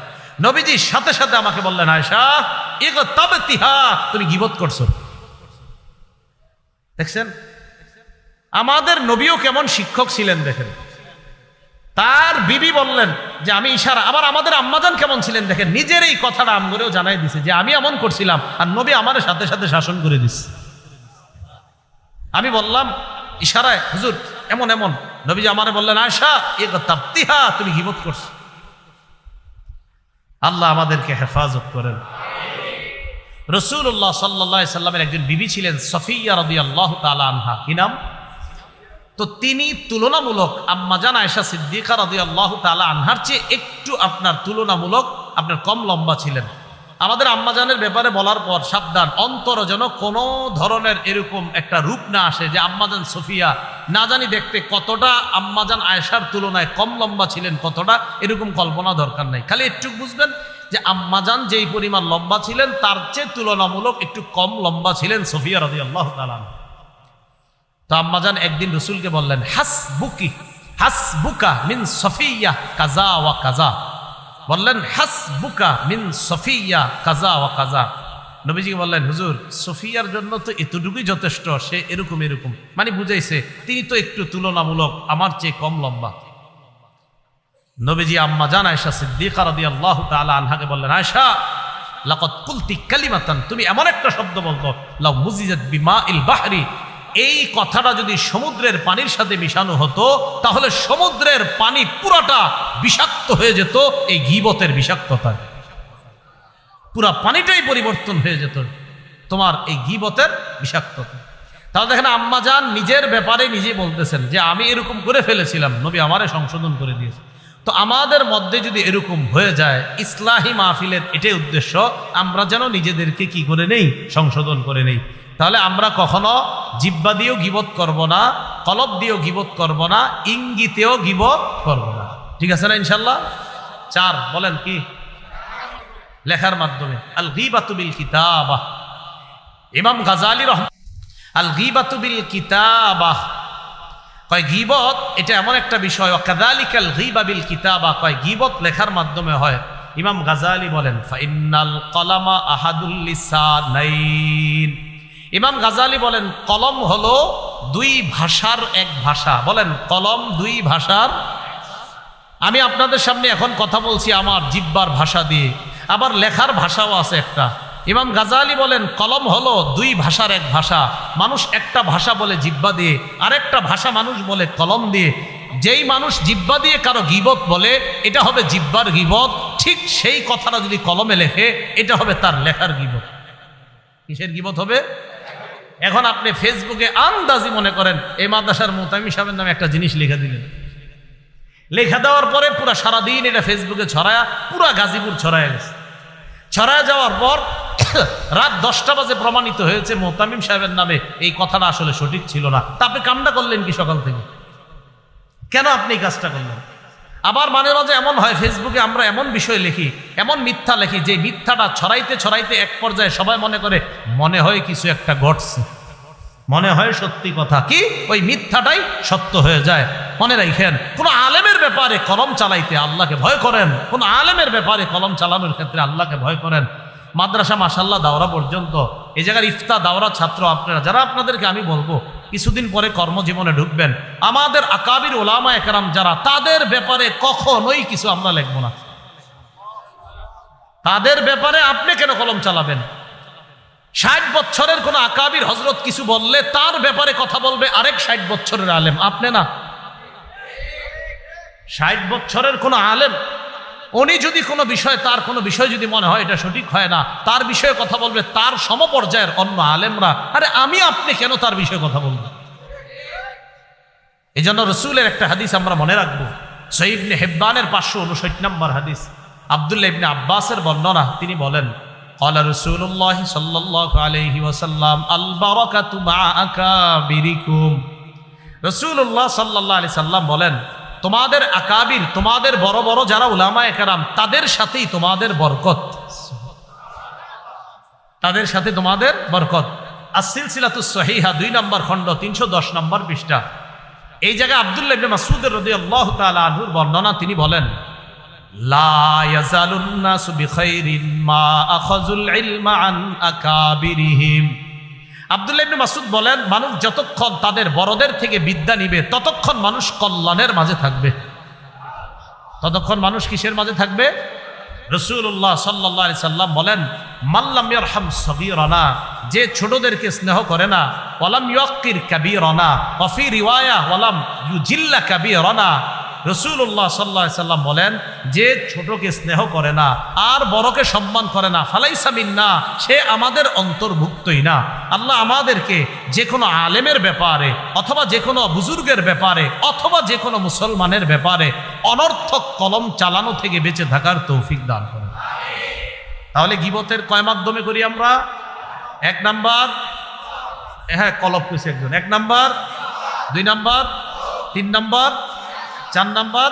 নবীজি সাথে সাথে আমাকে বললেন, আয়েশা ইগতাবতিহা, তুমি গীবত করছো। দেখছেন আমাদের নবীও কেমন শিক্ষক ছিলেন দেখেন। তার বিবি বললেন যে আমি ইশারা, আবার আমাদের আম্মাজান কেমন ছিলেন দেখেন, নিজের এই কথাটা আমগরেও জানাই দিছে যে আমি এমন করছিলাম আর নবী আমার সাথে সাথে শাসন করে দিচ্ছে। আমি বললাম ইশারায়, হুজুর এমন এমন, নবীজি আমারে বললেন, আয়েশা ইগতাবতিহা, তুমি গীবত করছো। আল্লাহ আমাদেরকে হেফাজত করেন। রাসূলুল্লাহ সাল্লাল্লাহু আলাইহি সাল্লামের একজন বিবি ছিলেন সফিয়া রাদিয়াল্লাহু তাআলা আনহা, কি নাম? তো তিনি তুলনামূলক আম্মাজান আয়েশা সিদ্দিকা রাদিয়াল্লাহু তাআলা আনহার চেয়ে একটু তুলনামূলক কম লম্বা ছিলেন। আমাদের আম্মাজানের ব্যাপারে বলার পর সাবধান, অন্তর যেন কোনো ধরনের এরকম একটা রূপ না আসে যে আম্মাজান সফিয়া না জানি দেখতে কতটা আম্মাজান আয়েশার তুলনায় কম লম্বা ছিলেন, কতটা এরকম কল্পনা দরকার নাই। খালি একটু বুঝবেন যে আম্মাজান যেই পরিমাণ লম্বা ছিলেন তার চেয়ে তুলনামূলক একটু কম লম্বা ছিলেন সফিয়া রাদিয়াল্লাহু তাআলা। তো আম্মাজান একদিন রসুলকে বললেন, হাসবুকা মিন সফিয়া কাজা ওয়া কাজা, বললেন হাসবুকা মিন সফিয়া কাজা ওয়া কাজা। নবীজিকে বললেন, হুজুর সফিয়ার জন্য তো এতটুকুই যথেষ্ট, সে এরকম এরকম, মানে বুঝাইছে তিনি তো একটু তুলনামূলক আমার চেয়ে কম লম্বা। নবীজি আম্মাজান আয়েশা সিদ্দিকা রাদিয়াল্লাহু তাআলা আনহাকে বললেন, আয়েশা লাকাদ কুলতি কালিমাতান, তুমি এমন একটা শব্দ বলতো, লাউ মুজিজাত বিমাইল বাহরি, এই কথাটা যদি সমুদ্রের পানির সাথে মিশানো হতো তাহলে সমুদ্রের পানি পুরাটা বিষাক্ত হয়ে যেত এই গীবতের বিষাক্ততায়, পুরা পানিটাই পরিবর্তন হয়ে যেত তোমার এই গীবতের বিষাক্ততা। তাহলে দেখেন আম্মাজান নিজের ব্যাপারে নিজে বলতেছেন যে আমি এরকম করে ফেলেছিলাম, নবী আমারে সংশোধন করে দিয়েছে। তো আমাদের মধ্যে যদি এরকম হয়ে যায়, ইসলাহি মাহফিলের এটাই উদ্দেশ্য, আমরা যেন নিজেদেরকে কি করে নেই, সংশোধন করে নেই। তাহলে আমরা কখনো জিহ্বা দিয়েও গীবত করব না, কলব দিয়েও গীবত করব না, ইঙ্গিতেও গীবত করব না। ঠিক আছে না ইনশাল্লাহ? 4 বলেন কি? লেখার মাধ্যমে। আল গীবাতু বিল কিতাবাহ, ইমাম গাজালি আল গীবাতু বিল কিতাবাহ কয় গীবত এটা এমন একটা বিষয়, কাযালিকাল গীবা বিল কিতাবা, কয় গীবত লেখার মাধ্যমে হয়। ইমাম গাজালি বলেন, ফাইন্নাল কলামা আহাদুল লিসানাইন, ইমাম গাজালি বলেন কলম হলো 2 ভাষার এক ভাষা। বলেন কলম 2 ভাষার। আমি আপনাদের সামনে এখন কথা বলছি আমার জিহ্বার ভাষা দিয়ে, আবার লেখার ভাষাও আছে একটা। ইমাম গাজালি বলেন কলম হলো 2 ভাষার এক ভাষা। মানুষ একটা ভাষা বলে জিহ্বা দিয়ে, আরেকটা ভাষা মানুষ বলে কলম দিয়ে। যেই মানুষ জিহ্বা দিয়ে কারো গীবত বলে এটা হবে জিহ্বার গীবত, ঠিক সেই কথাটা যদি কলমে লেখে এটা হবে তার লেখার গীবত। কিসের গীবত হবে? এখন আপনি ফেসবুকে আন্দাজি মনে করেন এই মাদ্রাসার মুতামিম সাহেবের নামে একটা জিনিস লিখে দিলেন, লেখা দেওয়ার পরে পুরা সারাদিন এটা ফেসবুকে ছড়ায়া পুরা গাজীপুর ছড়ায় গেছে। ছড়ায় যাওয়ার পর রাত 10টা বাজে প্রমাণিত হয়েছে মুতামিম সাহেবের নামে এই কথাটা আসলে সঠিক ছিল না। তা আপনি কামটা করলেন কি সকাল থেকে? কেন আপনি এই কাজটা করলেন? আবার মাঝে মাঝে এমন হয় ফেসবুকে আমরা এমন বিষয় লিখি, এমন মিথ্যা লিখি যে মিথ্যাটা ছড়াইতে ছড়াইতে এক পর্যায়ে সবাই মনে করে মনে হয় কিছু একটা ঘটছে, মনে হয় সত্যি কথা, কি ওই মিথ্যাটাই সত্য হয়ে যায়। মনে রাখেন, কোন আলেমের ব্যাপারে কলম চালাইতে আল্লাহকে ভয় করেন, কোন আলেমের ব্যাপারে কলম চালানোর ক্ষেত্রে আল্লাহকে ভয় করেন। মাদ্রাসা মাশাআল্লাহ দাওরা পর্যন্ত এই জায়গার ইফতা দাওরা ছাত্র আপনারা যারা, আপনাদেরকে আমি বলবো কিছুদিন পরে কর্মজীবনে ঢুকবেন, আমাদের আকাবির ওলামা একরাম যারা, তাদের ব্যাপারে কখনোই কিছু আমরা লিখবো না। তাদের ব্যাপারে আপনি কেন কলম চালাবেন? 60 বছরের কোন আকাবির হজরত কিছু বললে তার ব্যাপারে কথা বলবে আরেক 60 বছরের আলেম, আপনি না। 60 বছরের কোন আলেম, উনি যদি কোনো বিষয়, তার কোনো বিষয় যদি মনে হয় এটা সঠিক হয় না, তার বিষয়ে কথা বলবে তার সমপর্যায়ের অন্য আলেমরা। আরে আমি আপনি কেন তার বিষয়ে কথা বলবো? এই জন্য রসুলের একটা হাদিস আমরা মনে রাখবো, সহিহ ইবনে হিব্বানের 559 নম্বর হাদিস, আব্দুল্লাহ ইবনে আব্বাসের বর্ণনা। তিনি বলেন, ক্বালা রাসূলুল্লাহ সাল্লাল্লাহু আলাইহি ওয়াসাল্লাম আল বারাকাতু মা আকাবিরিকুম। রাসূলুল্লাহ সাল্লাল্লাহু আলাইহি সাল্লাম বলেন, তোমাদের আকাবির, তোমাদের বড় বড় যারা উলামায়ে কেরাম, তাদের সাথেই তোমাদের বরকত, তাদের সাথে তোমাদের বরকত। আস-সিলসিলাতুস সহিহা 2 নম্বর খণ্ড 310 নম্বর পৃষ্ঠা। এই জায়গায় আব্দুল্লাহ ইবনে মাসউদ রাদিয়াল্লাহু তাআলা আনহুর বর্ণনা, তিনি বলেন, লা ইয়াজালুন নাসু বিখাইরিন মা আখাযুল ইলমা আন আকাবিরিহিম। আব্দুল্লাহ ইবনে মাসউদ বলেন, মানুষ যতক্ষণ তাদের বড়দের থেকে বিদ্যা নিবে ততক্ষণ মানুষ কল্যাণের মাঝে থাকবে। ততক্ষণ মানুষ কিসের মাঝে থাকবে? রাসূলুল্লাহ সাল্লাল্লাহু আলাইহি সাল্লাম বলেন, মাল্লাম ইয়ারহাম সগীরানা, যে ছোটদেরকে স্নেহ করে না, ওয়ালাম ইউক্কির কাবীরানা, ওয়া ফি রিওয়ায়া ওয়ালাম ইউজিল্লা কাবীরানা। রাসূলুল্লাহ সাল্লাল্লাহু আলাইহি সাল্লাম বলেন, যে ছোটকে স্নেহ করে না আর বড়কে সম্মান করে না, ফালাইসা মিন্না, সে আমাদের অন্তর্ভুক্তই না। আল্লাহ আমাদেরকে যে কোনো আলেমের ব্যাপারে অথবা যে কোনো বুজুর্গের ব্যাপারে অথবা যে কোনো মুসলমানের ব্যাপারে অনর্থক কলম চালানো থেকে বেঁচে থাকার তৌফিক দান করেন। তাহলে গীবতের কয় মাধ্যমে করি আমরা? 1 নাম্বার, হ্যাঁ কলব কইছে একজন, 1 নাম্বার, 2 নাম্বার, 3 নাম্বার, 4 নাম্বার।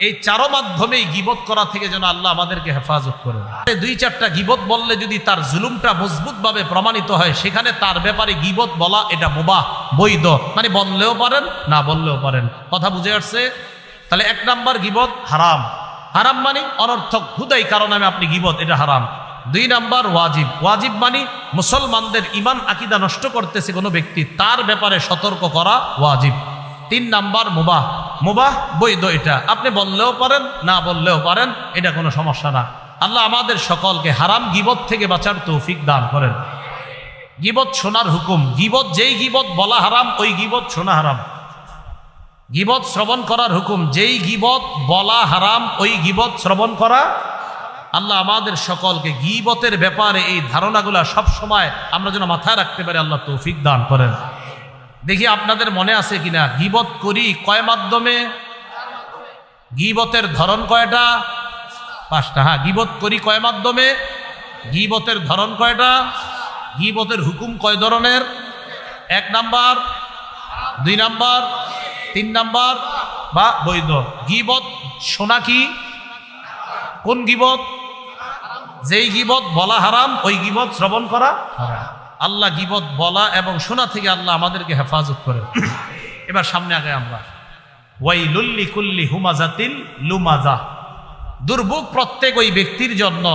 এই 4 মাধ্যমেই গীবত করা থেকে যেন আল্লাহ আমাদেরকে হেফাজত করে। 2-4টা গীবত বললে যদি তার জুলুমটা মজবুতভাবে প্রমাণিত হয়, সেখানে তার ব্যাপারে গীবত বলা এটা মুবাহ, বৈধ, মানে বললেও পারেন না বললেও পারেন। কথা বুঝে আসছে? তাহলে 1 নাম্বার গীবত হারাম। হারাম মানে অনর্থক হুদাই কারণে আপনি গীবত, এটা হারাম। 2 নাম্বার ওয়াজিব। ওয়াজিব মানে মুসলমানদের ঈমান আকীদা নষ্ট করতেছে কোনো ব্যক্তি, তার ব্যাপারে সতর্ক করা ওয়াজিব। 3 নাম্বার মুবাহ। মুবাহ বৈধ, এটা আপনি বললেও পারেন না বললেও পারেন, এটা কোনো সমস্যা না। আল্লাহ আমাদের সকলকে হারাম গীবত থেকে বাঁচার তৌফিক দান করেন। গীবত শোনার হুকুম, গীবত যেই গীবত বলা হারাম ওই গীবত শোনা হারাম। গীবত শ্রবণ করার হুকুম, যেই গীবত বলা হারাম ওই গীবত শ্রবণ করা। আল্লাহ আমাদের সকলকে গীবতের ব্যাপারে এই ধারণাগুলা সব সময় আমরা যেন মাথায় রাখতে পারি, আল্লাহ তৌফিক দান করেন। দেখি আপনাদের মনে আছে কিনা, গীবত করি কয় মাধ্যমে? গীবতের ধরন কয়টা? 5টা। হ্যাঁ, গীবত করি কয় মাধ্যমে? গীবতের ধরন কয়টা? গীবতের হুকুম কয় ধরনের? 1 নাম্বার, 2 নাম্বার, 3 নাম্বার বা বৈধ। গীবত শোনা কি? কোন গীবত? যেই গীবত বলা হারাম ওই গীবত শ্রবণ করা হারাম। আল্লাহ গীবত বলা এবং শোনা থেকে আল্লাহ আমাদেরকে হেফাজত করে। এবার সামনে আগে আমরা, ওয়াইলুল লিকুল্লি হুমাজাতিল লুমাজা, দুর্ভোগ প্রত্যেক ওই ব্যক্তির জন্য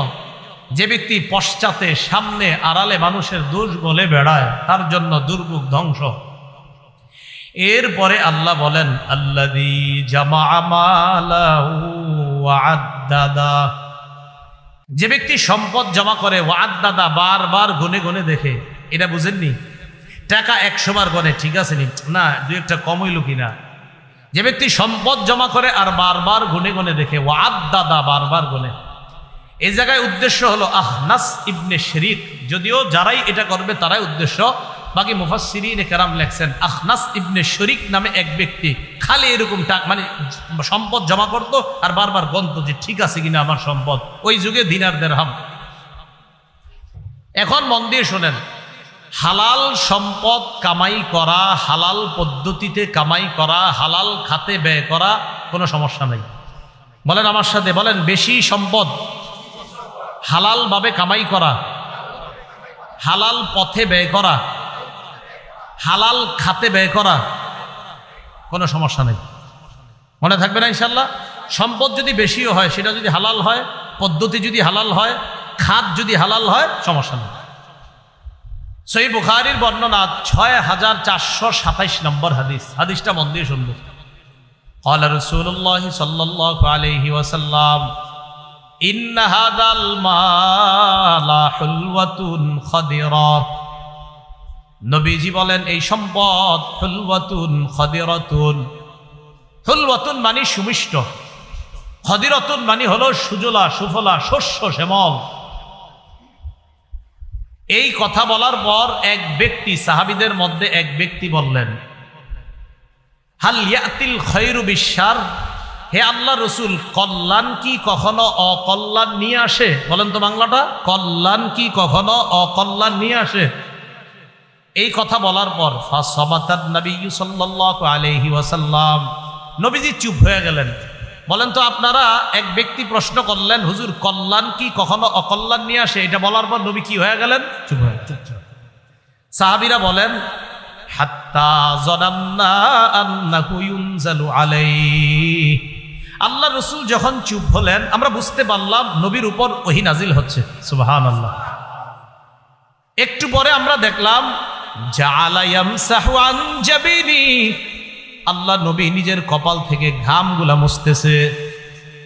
যে ব্যক্তি পশ্চাতে সামনে আড়ালে মানুষের দোষ বলে বেড়ায়, তার জন্য দুর্ভোগ, ধ্বংস। এরপরে আল্লাহ বলেন, আল্লাযী জামাআ মালাহু ওয়া আদ্দাদা, যে ব্যক্তি সম্পদ জমা করে, ওয়াদ্দাদা বারবার গুনে গুনে দেখে। এটা বুঝেননি? টাকা 100 বার গনে, ঠিক আছে নি না, 2-1টা কম হইল কিনা। যে ব্যক্তি সম্পদ জমা করে আর বারবার গুনে গুনে দেখে, ওয়াদ্দাদা বারবার গুনে। এই জায়গায় উদ্দেশ্য হলো আখনাস ইবনে শরীক, যদিও যারাই এটা করবে তারাই উদ্দেশ্য। বাকি মুফাসসিরিনে কেরাম লেখছেন, আখনাস ইবনে শরীক নামে এক ব্যক্তি খালি এরকম মানে সম্পদ জমা করত আর বারবার গন্ত যে ঠিক আছে কিনা আমার সম্পদ। ওই যুগে দিনার দিরহাম। এখন মন দিয়ে শোনেন, হালাল সম্পদ কামাই করা, হালাল পদ্ধতিতে কামাই করা, হালাল খাতে ব্যয় করা কোনো সমস্যা নাই। বলেন আমার সাথে, বলেন বেশি সম্পদ হালাল ভাবে কামাই করা, হালাল পথে ব্যয় করা, হালাল খাতে ব্যয় করা, কোনো সমস্যা নেই। মনে থাকবে না ইনশাল্লাহ? সম্পদ যদি বেশিও হয়, সেটা যদি হালাল হয়, পদ্ধতি যদি হালাল হয়, খাত যদি হালাল হয়, সমস্যা নেই। সহিহ বুখারীর বর্ণনা ৬৪২৭ নম্বর হাদিস। হাদিসটা মন দিয়ে শুনবো। قال رسول الله صلى الله عليه وسلم إن هذا المال حلوة خضرة। নবীজি বলেন এই সম্পদ হুলওয়াতুন খদিরাতুন। হুলওয়াতুন মানে সুমিষ্ট, খদিরাতুন মানে হলো সুজলা সুফলা, শস্য শ্যামল। এই কথা বলার পর এক ব্যক্তি, সাহাবীদের মধ্যে এক ব্যক্তি বললেন, হাল ইয়াতিল খায়রু বিশার। হে আল্লাহ রসুল, কল্যাণ কি কখনো অকল্যাণ নিয়ে আসে? বলেন তো বাংলাটা, কল্যাণ কি কখনো অকল্যাণ নিয়ে আসে? এই কথা বলার পর ফাসামাতান নবী সাল্লাল্লাহু আলাইহি ওয়াসাল্লাম, নবীজি চুপ হয়ে গেলেন। বলেন তো আপনারা, এক ব্যক্তি প্রশ্ন করলেন, হুজুর কল্যাণ কি কখনো অকল্যাণ নিয়ে আসে? এটা বলার পর নবী কি হয়ে গেলেন? চুপ হয়ে চুপচাপ। সাহাবীরা বলেন, হাত্তা যানান্না আন্নাহু ইউনজালু আলাইহি। আল্লাহ রাসূল যখন চুপ হলেন, আমরা বুঝতে পারলাম নবীর উপর ওহী নাজিল হচ্ছে। সুবহানাল্লাহ। একটু পরে আমরা দেখলাম জাআলা ইয়ামসাহু আন জাবিনি। আল্লাহ নবী নিজের কপাল থেকে ঘামগুলা মুছতেছে।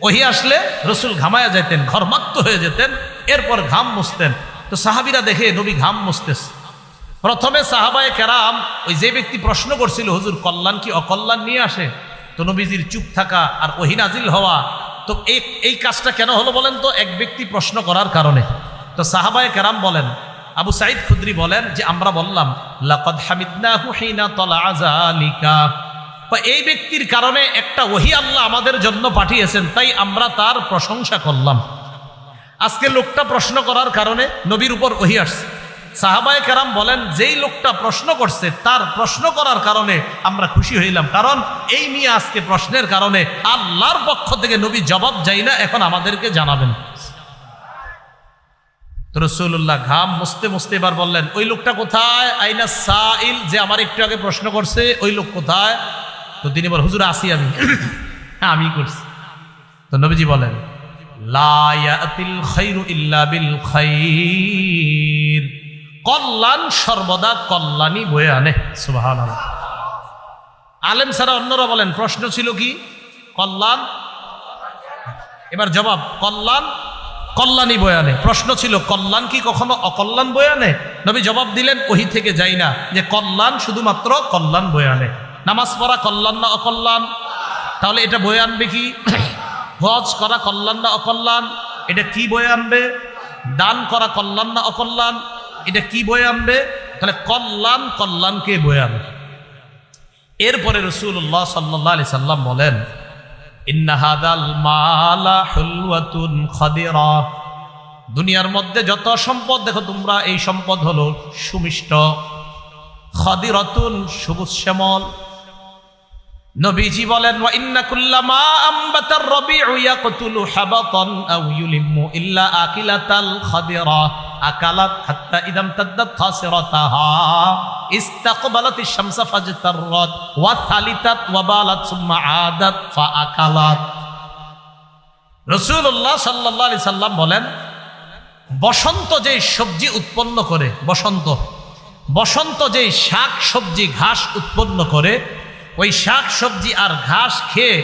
ওহী আসলে রাসূল ঘামায়া যেতেন, ঘর্মাক্ত হয়ে যেতেন, এরপর ঘাম মুছতেন। তো সাহাবীরা দেখে নবী ঘাম মুছতেছে। প্রথমে সাহাবায়ে কেরাম, ওই যে ব্যক্তি প্রশ্ন করছিল হুজুর কল্যাণ কি অকল্যাণ নিয়ে আসে, তো নবীজির চুপ থাকা আর ওহী নাজিল হওয়া, তো এই কাজটা কেন হলো বলেন তো? এক ব্যক্তি প্রশ্ন করার কারণে। তো সাহাবায়ে কেরাম বলেন, আবু সাঈদ খুদরি বলেন যে আমরা বললাম লাকাদ হামিদনাহু হিনা তালা যালিকা। এই ব্যক্তির কারণে একটা ওহী আল্লাহ আমাদের জন্য পাঠিয়েছেন, তাই আমরা তার প্রশংসা করলাম। আজকে লোকটা প্রশ্ন করার কারণে নবীর উপর ওহী আসছে। সাহাবায়ে কেরাম বলেন, যেই লোকটা প্রশ্ন করছে তার প্রশ্ন করার কারণে আমরা খুশি হইলাম, কারণ এই নিয়ে আজকে প্রশ্নের কারণে আল্লাহর পক্ষ থেকে নবী জবাব যাই না, এখন আমাদেরকে জানাবেন। তো রাসূলুল্লাহ ঘাম মুছতে মুছতে এবার বললেন, ওই লোকটা কোথায়? আইনা সাইল, যে আমার একটু আগে প্রশ্ন করছে, ওই লোক কোথায়? তো তিনি বলেন, হুজুর আসি আমি, আমি করছি। তো নবীজি বলেন, লা ইয়াতিল খায়রু ইল্লা বিল খায়র। কল্যাণ সর্বদা কল্যাণই বয়ে আনে। সুবহানাল্লাহ। আলেম ছাড়া অন্যরা বলেন, প্রশ্ন ছিল কি? কল্যাণ। এবার জবাব, কল্যাণ কল্যাণই বয়ে আনে। প্রশ্ন ছিল কল্যাণ কি কখনো অকল্যাণ বয়ে আনে? নবী জবাব দিলেন, ওহী থেকে যাই না, যে কল্যাণ শুধুমাত্র কল্যাণ বয়ে আনে। নামাজ পড়া কল্যাণ না অকল্যাণ? তাহলে এটা বয়ে আনবে কি? হজ করা কল্যাণ না অকল্যাণ? এটা কি বয়ে আনবে? দান করা কল্যাণ না অকল্যাণ? এটা কি বয়ে আনবে? তাহলে কল্যাণ কল্যাণকে বয়ে আনবে। এরপরে রাসূলুল্লাহ সাল্লাল্লাহু আলাইহি সাল্লাম বলেন, ইন্না হাদাল মালা হুলওয়াতুন খাদিরা। দুনিয়ার মধ্যে যত সম্পদ দেখো তোমরা, এই সম্পদ হলো সুমিষ্ট, খাদিরাতুন সবুজ শ্যামল। নবীজি বলেন, ওয়া ইন্না কুল্লামা আমবাতার রাবিউ ইয়াকতুলু হাবাতান আও ইউলিমু ইল্লা আকিলাতাল খাদিরা আকালাত হাত্তা ইদাম তাদ্দাত খাসিরাতাহা ইস্তাকবালাতিশ শামসা ফাজতাররাত ওয়া সালিতাত ওয়া বালাত সুম্মা আদাত ফাআকালাত। রাসূলুল্লাহ সাল্লাল্লাহু আলাইহি সাল্লাম বলেন, বসন্ত যে সবজি উৎপন্ন করে, বসন্ত যে শাক সবজি ঘাস উৎপন্ন করে, ওই শাক সবজি আর ঘাস খেয়ে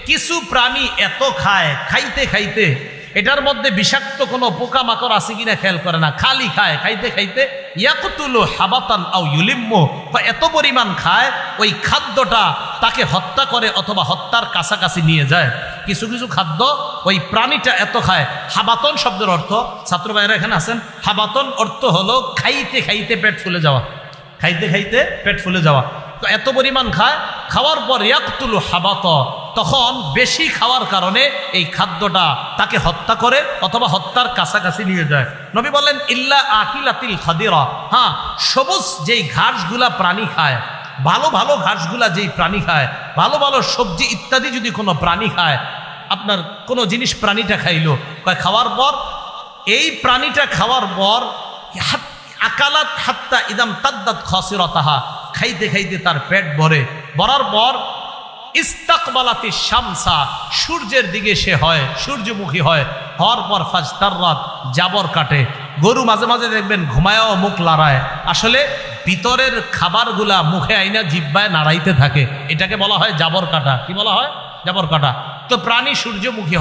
কিছু প্রাণী এত খায়, খাইতে খাইতে এটার মধ্যে বিষাক্ত কোনো পোকামাকড় আছে কিনা খেয়াল করে না, খালি খায়, খাইতে খাইতে ইয়াকতুলু হাবাতান আও ইউলিম্মু, এত পরিমাণ খায় ওই খাদ্যটা তাকে হত্যা করে অথবা হত্যার কাছাকাছি নিয়ে যায়। কিছু কিছু খাদ্য ওই প্রাণীটা এত খায়। হাবাতন শব্দের অর্থ, ছাত্র ভাইরা এখানে আছেন, হাবাতন অর্থ হলো খাইতে খাইতে পেট ফুলে যাওয়া, খাইতে খাইতে পেট ফুলে যাওয়া। তো এত পরিমাণ খায়, খাওয়ার পর ইয়াকতুলু হাবাত, তখন বেশি খাওয়ার কারণে এই খাদ্যটা তাকে হত্যা করে অথবা হত্যার কাছাকাছি নিয়ে যায়। নবী বললেন, ইল্লা আকিলাতিল খাদিরা। হ্যাঁ, সবুজ যেই ঘাসগুলা প্রাণী খায়, ভালো ভালো ঘাসগুলা যেই প্রাণী খায়, ভালো ভালো সবজি ইত্যাদি যদি কোনো প্রাণী খায়, আপনার কোনো জিনিস প্রাণীটা খাইলো, কয় খাওয়ার পর এই প্রাণীটা খাওয়ার পর আকালাত হাত্তা ইদাম তাদ্দাত খাসিরাতাহা, খাইতে খাইতে তার পেট ভরার পর ইস্তাকবালাতি শামসা, সূর্যের দিকে সে হয়, সূর্যমুখী হওয়ার পর ফাজতাররাত, জাবর কাটে। গরু মাঝে মাঝে দেখবেন ঘুমায়ও মুখ লড়ায়, আসলে ভিতরের খাবারগুলা মুখে আইনা জিহ্বায় নাড়াইতে থাকে, এটাকে বলা হয় জাবর কাটা। কি বলা হয়? জাবর কাটা। তো প্রাণী সূর্যমুখী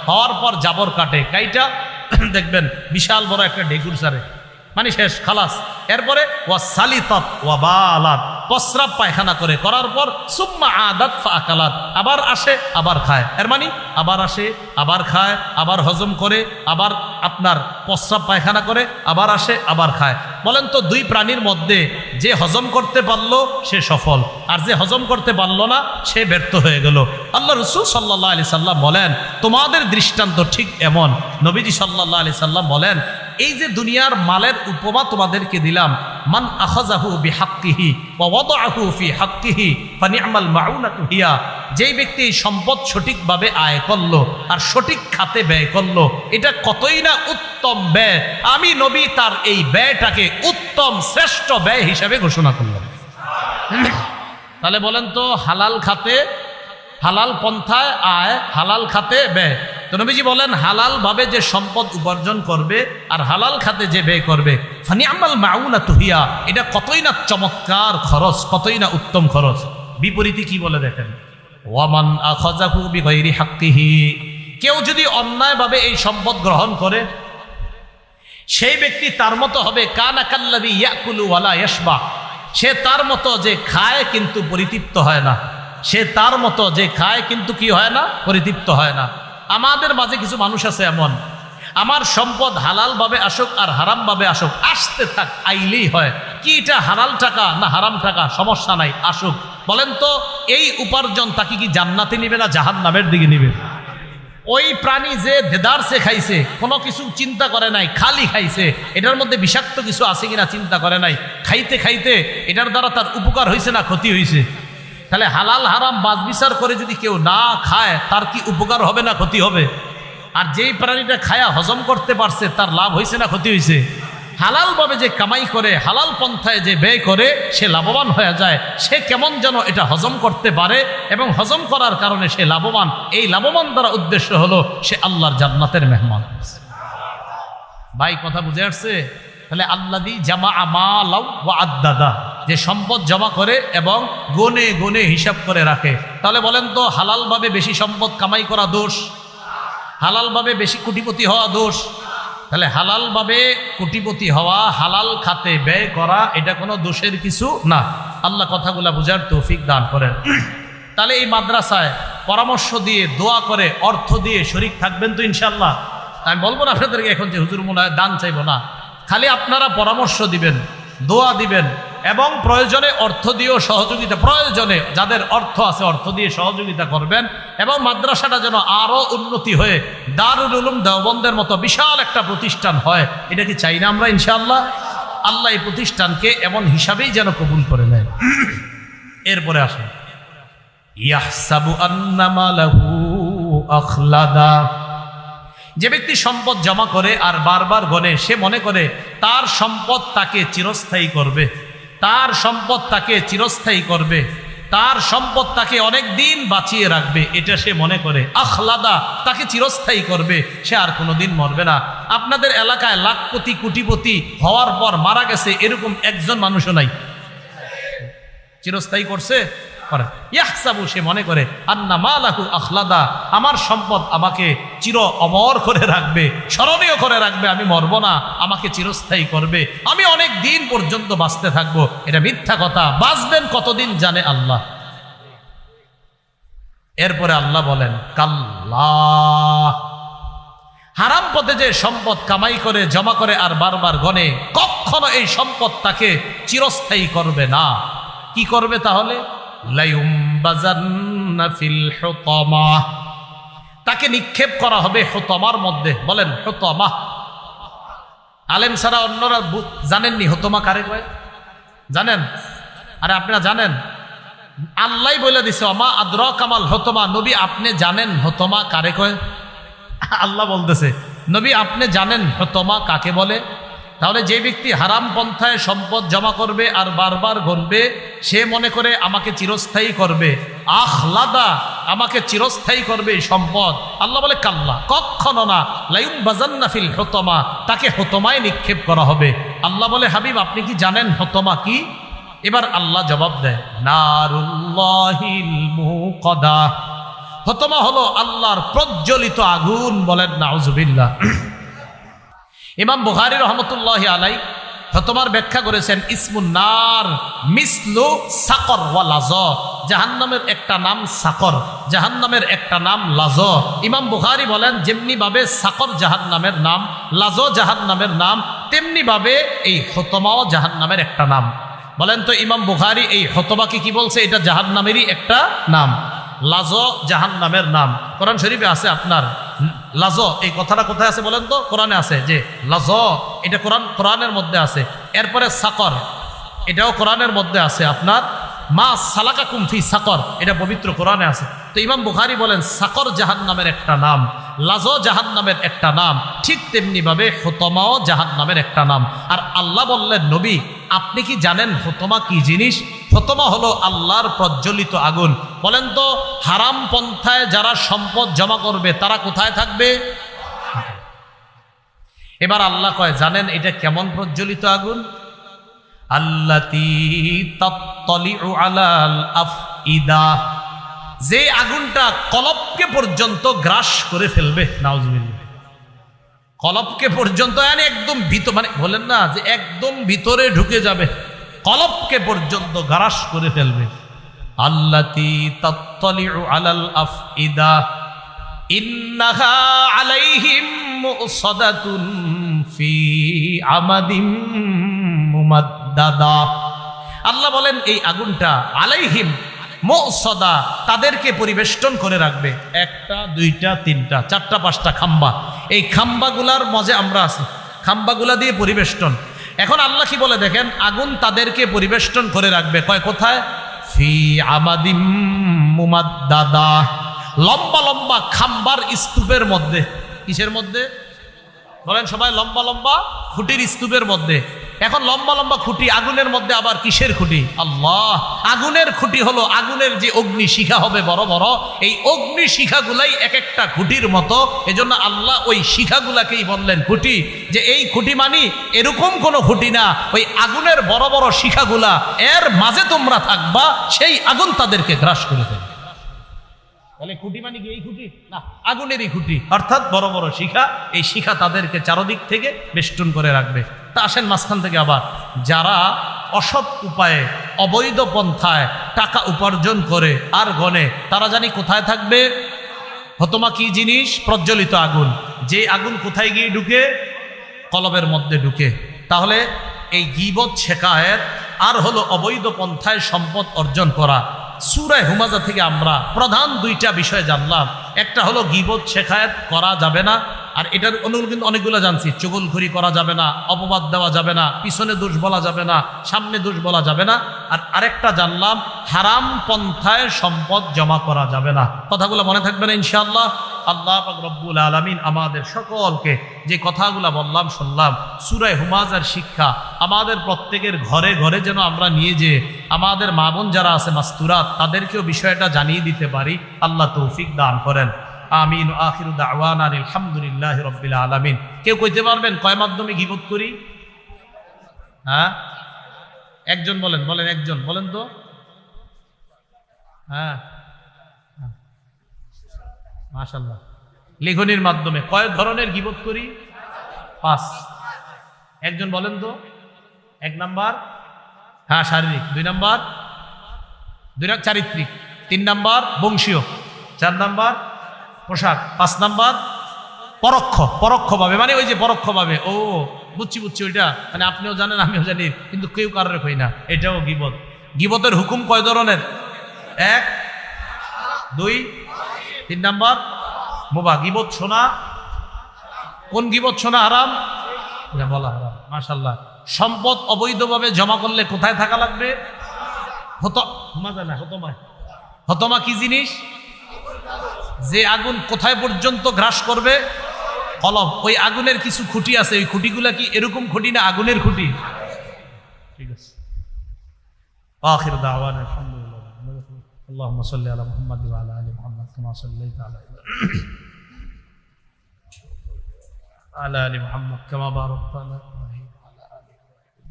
হওয়ার পর জাবর কাটে, কাইটা দেখবেন বিশাল বড় একটা ঢেকুর সারে, মানে শেষ, খালাস। এরপরে ওয়া সালিতাত ওয়া বালাত, প্রস্রাব পায়খানা করার পর সুম্মা আদাত ফা আকালাত, আবার আসে আবার খায়। এর মানে আবার আসে আবার খায়, আবার হজম করে, আবার আপনার প্রস্রাব পায়খানা করে, আবার আসে আবার খায়। বলেন তো দুই প্রাণীর মধ্যে যে হজম করতে পারলো সে সফল, আর যে হজম করতে পারলো না সে ব্যর্থ হয়ে গেল। আল্লাহ রাসূল সাল্লাল্লাহু আলাইহি সাল্লাম বলেন তোমাদের দৃষ্টান্ত ঠিক এমন। নবীজি সাল্লাল্লাহু আলাইহি সাল্লাম বলেন এই যে দুনিয়ার মালের উপমা তোমাদেরকে দিলাম, মান আখাযাহু বিহাক্কিহি ওয়া ওয়াদাআহু ফি হাক্কিহি ফানি'মাল মাউনাতু হিয়া, যেই ব্যক্তি এই সম্পদ সঠিকভাবে আয় করলো আর সঠিক খাতে ব্যয় করলো, এটা কতই না উত্তম ব্যয়। আমি নবী তার এই ব্যয়টাকে উত্তম শ্রেষ্ঠ ব্যয় হিসাবে ঘোষণা করলাম। তাহলে বলেন তো হালাল খাতে, হালাল পন্থায় আয়, হালাল খাতে ব্যয়। তো নবীজি বলেন হালাল ভাবে যে সম্পদ উপার্জন করবে আর হালাল খাতে যে ব্যয় করবে, ফানি'মাল মাউনাতু হিয়া, এটা কতই না চমৎকার খরচ, কতই না উত্তম খরচ। বিপরীতে কি বলে দেখেন, ওয়ামান আখাযাহু বিগাইরি হাক্কিহি, কেউ যদি অন্যায়ভাবে এই সম্পদ গ্রহণ করে সেই ব্যক্তি তার মতো হবে কানা কাল্লাযী ইয়াকুলু ওয়ালা ইয়াশবা, সে তার মতো যে খায় কিন্তু পরিতৃপ্ত হয় না, সে তার মতো যে খায় কিন্তু কি হয় না, পরিতৃপ্ত হয় না। আমাদের মাঝে কিছু মানুষ আছে এমন, আমার সম্পদ হালাল ভাবে আসুক আর হারাম ভাবে আসুক, আসতে থাক, আইলেই হয়। কি এটা হালাল টাকা না হারাম টাকা, সমস্যা নাই, আসুক। বলেন তো এই উপার্জন তাকে কি জান্নাতে নিবে না জাহান্নামের দিকে নিবে? ওই প্রাণী যে দেদারসে খাইছে, কোনো কিছু চিন্তা করে নাই, খালি খাইছে, এটার মধ্যে বিষাক্ত কিছু আছে কিনা চিন্তা করে নাই, খাইতে খাইতে এটার দ্বারা তার উপকার হয়েছে না ক্ষতি হয়েছে? তাহলে হালাল হারাম বাজ বিচার করে যদি কেউ না খায় তার কি উপকার হবে না ক্ষতি হবে? আর যেই প্রাণীটা খায়া হজম করতে পারছে তার লাভ হয়েছে না ক্ষতি হয়েছে? হালালভাবে যে কামাই করে, হালাল পন্থায় যে ব্যয় করে সে লাভবান হয়ে যায়। সে কেমন যেন এটা হজম করতে পারে এবং হজম করার কারণে সে লাভবান। এই লাভবান দ্বারা উদ্দেশ্য হলো সে আল্লাহর জান্নাতের মেহমান। ভাই কথা বুঝে আসছে? তাহলে আল্লাযী জামাআ মালাও ওয়া আদ্দাদা, যে সম্পদ জমা করে এবং গনে গনে হিসাব করে রাখে। তাহলে বলেন তো হালালভাবে বেশি সম্পদ কামাই করা দোষ, হালালভাবে বেশি কোটিপতি হওয়া দোষ? তাহলে হালালভাবে কোটিপতি হওয়া, হালাল খাতে ব্যয় করা, এটা কোনো দোষের কিছু না। আল্লাহ কথাগুলা বুঝার তৌফিক দান করেন। তাহলে এই মাদ্রাসায় পরামর্শ দিয়ে, দোয়া করে, অর্থ দিয়ে শরীক থাকবেন তো ইনশাল্লাহ? আমি বলবো না আপনাদেরকে এখন যে হুজুর মনে হয় দান চাইবো না, খালি আপনারা পরামর্শ দিবেন, দোয়া দিবেন এবং প্রয়োজনে অর্থ দিয়েও সহযোগিতা, প্রয়োজনে যাদের অর্থ আছে অর্থ দিয়ে সহযোগিতা করবেন এবং মাদ্রাসাটা যেন আরো উন্নতি হয়ে দারুল উলুম দেওবন্দের মতো বিশাল একটা প্রতিষ্ঠান হয়, এটা কি চাই না আমরা ইনশাআল্লাহ? আল্লাহ এই প্রতিষ্ঠানকে এমন হিসাবেই যেন কবুল করে নেয়। এরপরে আসেন, ইয়াহসাবু আন্না মালাহু আখলাদা, যে ব্যক্তি সম্পদ জমা করে আর বারবার গনে, সে মনে করে তার সম্পদ তাকে চিরস্থায়ী করবে, তার সম্পদ তাকে চিরস্থায়ী করবে, তার সম্পদ তাকে অনেক দিন বাঁচিয়ে রাখবে, এটা সে মনে করে। আখলাদা, তাকে চিরস্থায়ী করবে, সে আর কোনোদিন মরবে না। আপনাদের এলাকায় লাখপতি কোটিপতি হওয়ার পর মারা গেছে এরকম একজন মানুষও নাই। চিরস্থায়ী করছে? ইয়াহসাবু, সে মনে করে আন্না মালাহু আখলাদা, আমার সম্পদ আমাকে চির অমর করে রাখবে, স্মরণীয় করে রাখবে, আমি মরব না, আমাকে চিরস্থায়ী করবে, আমি অনেক দিন পর্যন্ত বাঁচতে থাকবো। এটা মিথ্যা কথা। বাঁচবেন কতদিন জানে আল্লাহ। এরপরে আল্লাহ বলেন কাল্লা, হারাম পথে যে সম্পদ কামাই করে, জমা করে আর বারবার গনে, কখনো এই সম্পদ তাকে চিরস্থায়ী করবে না। কি করবে তাহলে? লায়ুমবাজান্না ফিল হুতামা, তাকে নিক্ষেপ করা হবে হুতামার মধ্যে। বলেন হুতামা। আলেম ছাড়া অন্যরা জানেননি হুতামা কারে কয়? জানেন? আরে আপনারা জানেন? আল্লাহ বলে দিছে ওমা আদরাকা মাল হুতমা, নবী আপনি জানেন হুতমা কারে কয়? আল্লাহ বলতেছে নবী আপনি জানেন হুতমা কাকে বলে? তাহলে যে ব্যক্তি হারাম পন্থায় সম্পদ জমা করবে আর বারবার গণবে, সে মনে করে আমাকে চিরস্থায়ী করবে, আখলাদা আমাকে চিরস্থায়ী করবে এই সম্পদ। আল্লাহ বলে কাল্লা, কখনো না, লাইম বাজান্না ফিল হুতমা, তাকে হুতমায় নিক্ষেপ করা হবে। আল্লাহ বলে হাবিব আপনি কি জানেন হুতমা কি? এবার আল্লাহ জবাব দেয় নারুল্লাহিল মুকাদা, হুতমা হলো আল্লাহর প্রজ্বলিত আগুন। বলেন নাউজুবিল্লাহ। ইমাম বুখারী রহমতুল্লাহি আলাই হুতমার ব্যাখ্যা করেছেন ইসমুন নার মিসলু সাকর ওয়া লাজ, জাহান্নামের একটা নাম সাকর, জাহান্নামের একটা নাম লাজ। ইমাম বুখারী বলেন যেমনি ভাবে সাকর জাহান্নামের নাম, লাজ জাহান্নামের নাম, তেমনি ভাবে এই হুতমাও জাহান্নামের একটা নাম। বলেন তো ইমাম বুখারী এই হুতমাকে কি বলছে? এটা জাহান্নামেরই একটা নাম। লাজ জাহান্নামের নাম। কোরআন শরীফে আছে আপনার লাজ, এই কথাটা কোথায় আছে বলেন তো? কোরআনে আছে যে লাজ, এটা কোরআনের মধ্যে আছে। এরপরে সাকর, এটাও কোরআনের মধ্যে আছে আপনার। মা সালাকাকুম ফি সাকর, এটা পবিত্র কোরআনে আছে। তো ইমাম বুখারী বলেন সাকর জাহান্নামের একটা নাম, লাজ জাহান্নামের একটা নাম, ঠিক তেমনি ভাবে হুতমাও জাহান্নামের একটা নাম। আর আল্লাহ বললেন নবী আপনি কি জানেন হুতমা কি জিনিস? হুতমা হলো আল্লাহর প্রজ্বলিত আগুন। বলেন তো হারাম পন্থায় যারা সম্পদ জমা করবে তারা কোথায় থাকবে? এবার আল্লাহ কয় জানেন এটা কেমন প্রজ্বলিত আগুন? আল্লাতী তাত্তালিউ আলাল আফইদা, যে আগুনটা কলবকে পর্যন্ত গ্রাস করে ফেলবে। নাউজুবিল্লাহ। কলবকে পর্যন্ত, মানে একদম ভিতর, মানে বলেন না যে একদম ভিতরে ঢুকে যাবে, কলবকে পর্যন্ত গ্রাস করে ফেলবে। আল্লাতী তাত্তালিউ আলাল আফইদা ইন্নাহা আলাইহিম মুসাদাতুন ফি আমাদিম মুমাদ্দাদা। আল্লাহ বলেন এই আগুনটা আলাইহিম মুসাদা, তাদেরকে পরিবেষ্টন করে রাখবে। একটা দুইটা তিনটা চারটা পাঁচটা খাম্বা, এই খাম্বাগুলার মজে আমরা আছি, খাম্বাগুলা দিয়ে পরিবেষ্টন। এখন আল্লাহ কি বলে দেখেন, আগুন তাদেরকে পরিবেষ্টন করে রাখবে। কয় কোথায়? ফি আমাদিম মুমাদ্দাদা, লম্বা লম্বা খাম্বার স্তূপের মধ্যে। কিসের মধ্যে বলেন সবাই? লম্বা লম্বা খুঁটির স্তূপের মধ্যে। এখন লম্বা লম্বা খুঁটি আগুনের মধ্যে, আবার কিসের খুঁটি? আল্লাহ। আগুনের খুঁটি হলো আগুনের যে অগ্নি শিখা হবে বড় বড়, এই অগ্নি শিখাগুলাই এক একটা খুঁটির মতো। এজন্য আল্লাহ ওই শিখাগুলাকেই বললেন খুঁটি, যে এই খুঁটি মানি এরকম কোনো খুঁটি না, ওই আগুনের বড় বড় শিখাগুলা, এর মাঝে তোমরা থাকবা, সেই আগুন তাদেরকে গ্রাস করে ফেলবে। তাহলে খুঁটি মানে কি এই খুঁটি না, আগুনেরই খুঁটি, অর্থাৎ বড় বড় শিখা। এই শিখা তাদেরকে চারদিক থেকে বেষ্টন করে রাখবে। তা আসেন মাঝখান থেকে আবার যারা অসৎ উপায়ে অবৈধ পন্থায় টাকা উপার্জন করে আর গনে, তারা জানি কোথায় থাকবে? হুতমা কি জিনিস? প্রজ্বলিত আগুন। যে আগুন কোথায় গিয়ে ঢুকে? কলবের মধ্যে ঢুকে। তাহলে এই গীবত শেখায়েত আর হলো অবৈধ পন্থায় সম্পদ অর্জন করা। সূরা হুমাজা থেকে আমরা প্রধান দুইটা বিষয় জানলাম। একটা হলো গীবত শেখায়েত করা যাবে না, আর এটার অনুকূল কিন্তু অনেকগুলো জানছি। চুগলখড়ি করা যাবে না, অপবাদ দেওয়া যাবে না, পিছনে দোষ বলা যাবে না, সামনে দোষ বলা যাবে না। আর আরেকটা জানলাম হারাম পন্থায় সম্পদ জমা করা যাবে না। কথাগুলো মনে থাকবে না ইনশাআল্লাহ। আল্লাহ পাক রব্বুল আলামিন আমাদের সকলকে যে কথাগুলো বললাম শুনলাম, সূরা হুমাজার শিক্ষা আমাদের প্রত্যেকের ঘরে ঘরে যেন আমরা নিয়ে যে আমাদের মা বোন যারা আছে মাস্তুরাত, তাদেরকেও বিষয়টা জানিয়ে দিতে পারি। আল্লাহ তৌফিক দান করেন। আমিন। আখিরু দাওয়ানা আলহামদুলিল্লাহি রাব্বিল আলামিন। কেউ কইতে পারবেন কয় মাধ্যমে গীবত করি? হ্যাঁ, একজন বলেন, বলেন একজন বলেন তো। হ্যাঁ, মাশাআল্লাহ। লেখনির মাধ্যমে। কয় ধরনের গীবত করি? 5। একজন বলেন তো। 1 নাম্বার হ্যাঁ শারীরিক, 2 নাম্বার চারিত্রিক, 3 নাম্বার বংশীয়, 4 নাম্বার পোশাক, 5 নাম্বার পরোক্ষভাবে। মানে ওই যে পরোক্ষভাবে, ও বুঝছি ওইটা, মানে আপনিও জানেন আমিও জানি, কিন্তু কেউ কারোর কই না, এটাও গীবত। গীবতের হুকুম কয় ধরনের? 1, 2, 3 নাম্বার মুবাহ। গীবত শোনা, কোন গীবত শোনা হারাম? বলা হারাম। মাশাআল্লাহ। সম্পদ অবৈধভাবে জমা করলে কোথায় থাকা লাগবে? হতমা কি জিনিস? যে আগুন কোথায় পর্যন্ত গ্রাস করবে? কলব। ওই আগুনের কিছু খুঁটি আছে, ওই খুঁটিগুলা কি এরকম খুঁটি না আগুনের খুঁটি? ঠিক আছে। আখির দাওয়ানা আলহামদুলিল্লাহ। আল্লাহুম্মা সাল্লি আলা মুহাম্মাদ ওয়া আলা আলি মুহাম্মাদ কামা সাল্লাইতা আলা আলি মুহাম্মাদ কামা বারাকতা আলা ইব্রাহিম ওয়া আলা আলি ইব্রাহিম।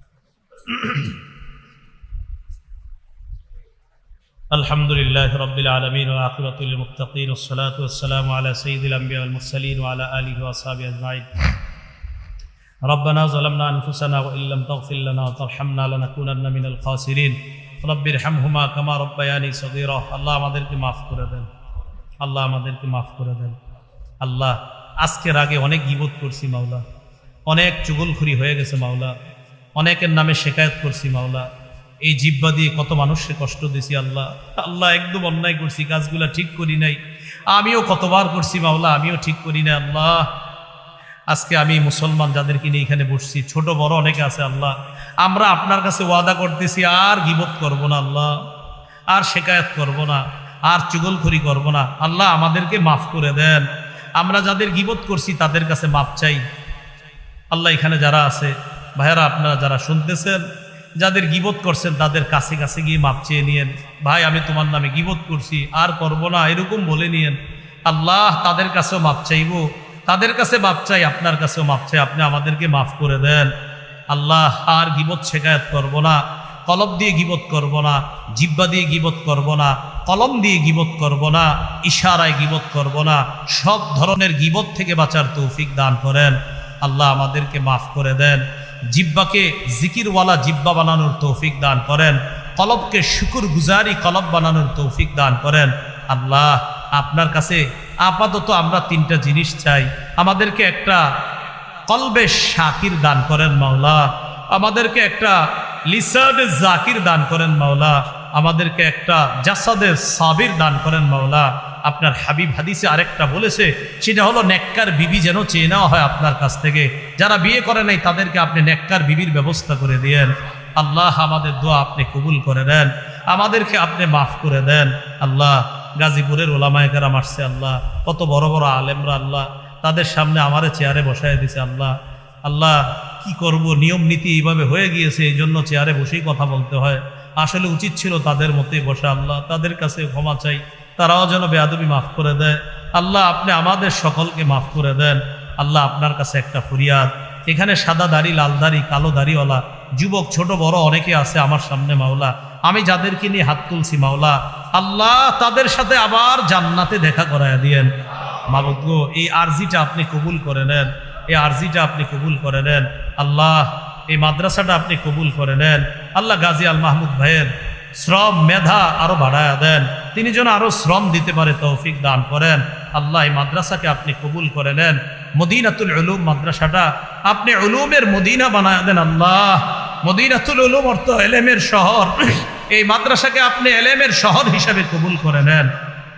আলহামদুলিল্লাহি রাব্বিল আলামিন ওয়া আখিরাতু লিল মুত্তাকিন ওয়াস সালাতু ওয়াস সালামু আলা সাইয়্যিদিল আমবিয়া ওয়াল মুরসালিন ওয়া আলা আলিহি ওয়া আসহাবিহি আজমাইন। রব্বানা যালামনা আনফুসানা ওয়া ইল্লাম তাগফির লানা ওয়া তারহামনা লানাকুনান্না মিনাল খাসিরিন। রব্বিরহামহুমা কামা রাব্বায়ানি সগীরা। আল্লাহ আমাদেরকে মাফ করে দেন, আল্লাহ আমাদেরকে মাফ করে দেন। আল্লাহ আজকের আগে অনেক গীবত করছি মাওলা, অনেক চুগলখুরি হয়ে গেছে মাওলা, অনেকের নামে শিকায়ত করছি মাওলা। এই জিহ্বা দিয়ে কত মানুষকে কষ্ট দিছি আল্লাহ। আল্লাহ একদম অন্যায় করছি, কাজগুলা ঠিক করি নাই। আমিও কতবার করছি মাওলা, আমিও ঠিক করি না আল্লাহ। আজকে আমি মুসলমান যাদেরকে নিয়ে এখানে বসছি, ছোট বড় অনেকে আছে আল্লাহ। আমরা আপনার কাছে ওয়াদা করতেছি আর গীবত করব না আল্লাহ, আর শিকায়ত করব না, আর চুগলখুরি করব না। আল্লাহ আমাদেরকে মাফ করে দেন। আমরা যাদের গীবত করছি তাদের কাছে মাপ চাই আল্লাহ। এখানে যারা আছে ভাইয়ারা, আপনারা যারা শুনতেছেন, যাদের গীবত করছেন তাদের কাছে কাছে গিয়ে মাপ চেয়ে নিয়েন। ভাই আমি তোমার নামে গীবত করছি, আর করব না, এরকম বলে নিয়েন আল্লাহ। তাদের কাছেও মাপ চাইব, তাদের কাছে মাপ চাই, আপনার কাছেও মাপ চাই। আপনি আমাদেরকে মাফ করে দেন আল্লাহ। আর গীবত শিকায়ত করব না, কলব দিয়ে গীবত করব না, জিহ্বা দিয়ে গীবত করব না, কলম দিয়ে গীবত করব না, ইশারায় গীবত করব না। সব ধরনের গীবত থেকে বাঁচার তৌফিক দান করেন আল্লাহ। আমাদেরকে মাফ করে দেন। জিহ্বাকে জিকিরওয়ালা জিহ্বা বানানোর তৌফিক দান করেন। কলবকে শুকুর গুজারি কলব বানানোর তৌফিক দান করেন আল্লাহ। আপনার কাছে আপাতত আমরা তিনটা জিনিস চাই। আমাদেরকে একটা কলবে শাকির দান করেন মাওলা, আমাদেরকে একটা লিসানে জাকির দান করেন মাওলা, আমাদেরকে একটা জাসাদে সাবির দান করেন মাওলা। আপনার হাবিব হাদিসে আরেকটা বলেছে, সেটা হলো নেককার বিবি যেন চেয়ে নেওয়া হয় আপনার কাছ থেকে। যারা বিয়ে করে নাই তাদেরকে আপনি নেককার বিবির ব্যবস্থা করে দিয়েন আল্লাহ। আমাদের দোয়া আপনি কবুল করে দেন, আমাদেরকে আপনি মাফ করে দেন আল্লাহ। গাজীপুরের ওলামায়ে কেরাম আসছে আল্লাহ, কত বড় বড় আলেমরা আল্লাহ, তাদের সামনে আমারে চেয়ারে বসায় দিছে আল্লাহ। আল্লাহ কি করব, নিয়ম নীতি এইভাবে হয়ে গিয়েছে, এই জন্য চেয়ারে বসেই কথা বলতে হয়। আসলে উচিত ছিল তাদের মতোই বসা আল্লাহ। তাদের কাছে ক্ষমা চাই, তারাও যেন বেয়াদবি মাফ করে দেয় আল্লাহ। আপনি আমাদের সকলকে মাফ করে দেন আল্লাহ। আপনার কাছে একটা ফরিয়াদ, এখানে সাদা দাড়ি, লাল দাড়ি, কালো দাড়িওয়ালা যুবক ছোট বড় অনেকে আছে আমার সামনে মাওলা। আমি যাদেরকে নিয়ে হাত তুলছি মাওলা, আল্লাহ তাদের সাথে আবার জান্নাতে দেখা করায় দিয়েন মাবুদ গো। এই আরজিটা আপনি কবুল করে নেন, এই আরজিটা আপনি কবুল করে নেন আল্লাহ। এই মাদ্রাসাটা আপনি কবুল করে নেন আল্লাহ। গাজী আল মাহমুদ ভাইয়ের শ্রম মেধা আরো বাড়ায়া দেন, তিনি যেন আরো শ্রম দিতে পারে তৌফিক দান করেন আল্লাহ। এই মাদ্রাসাকে আপনি কবুল করে নেন। মদিনাতুল উলুম মাদ্রাসাটা আপনি উলুমের মদিনা বানায়া দেন আল্লাহ। মদিনাতুল উলুম অর্থ এলেমের শহর, এই মাদ্রাসাকে আপনি এলেমের শহর হিসাবে কবুল করে নেন।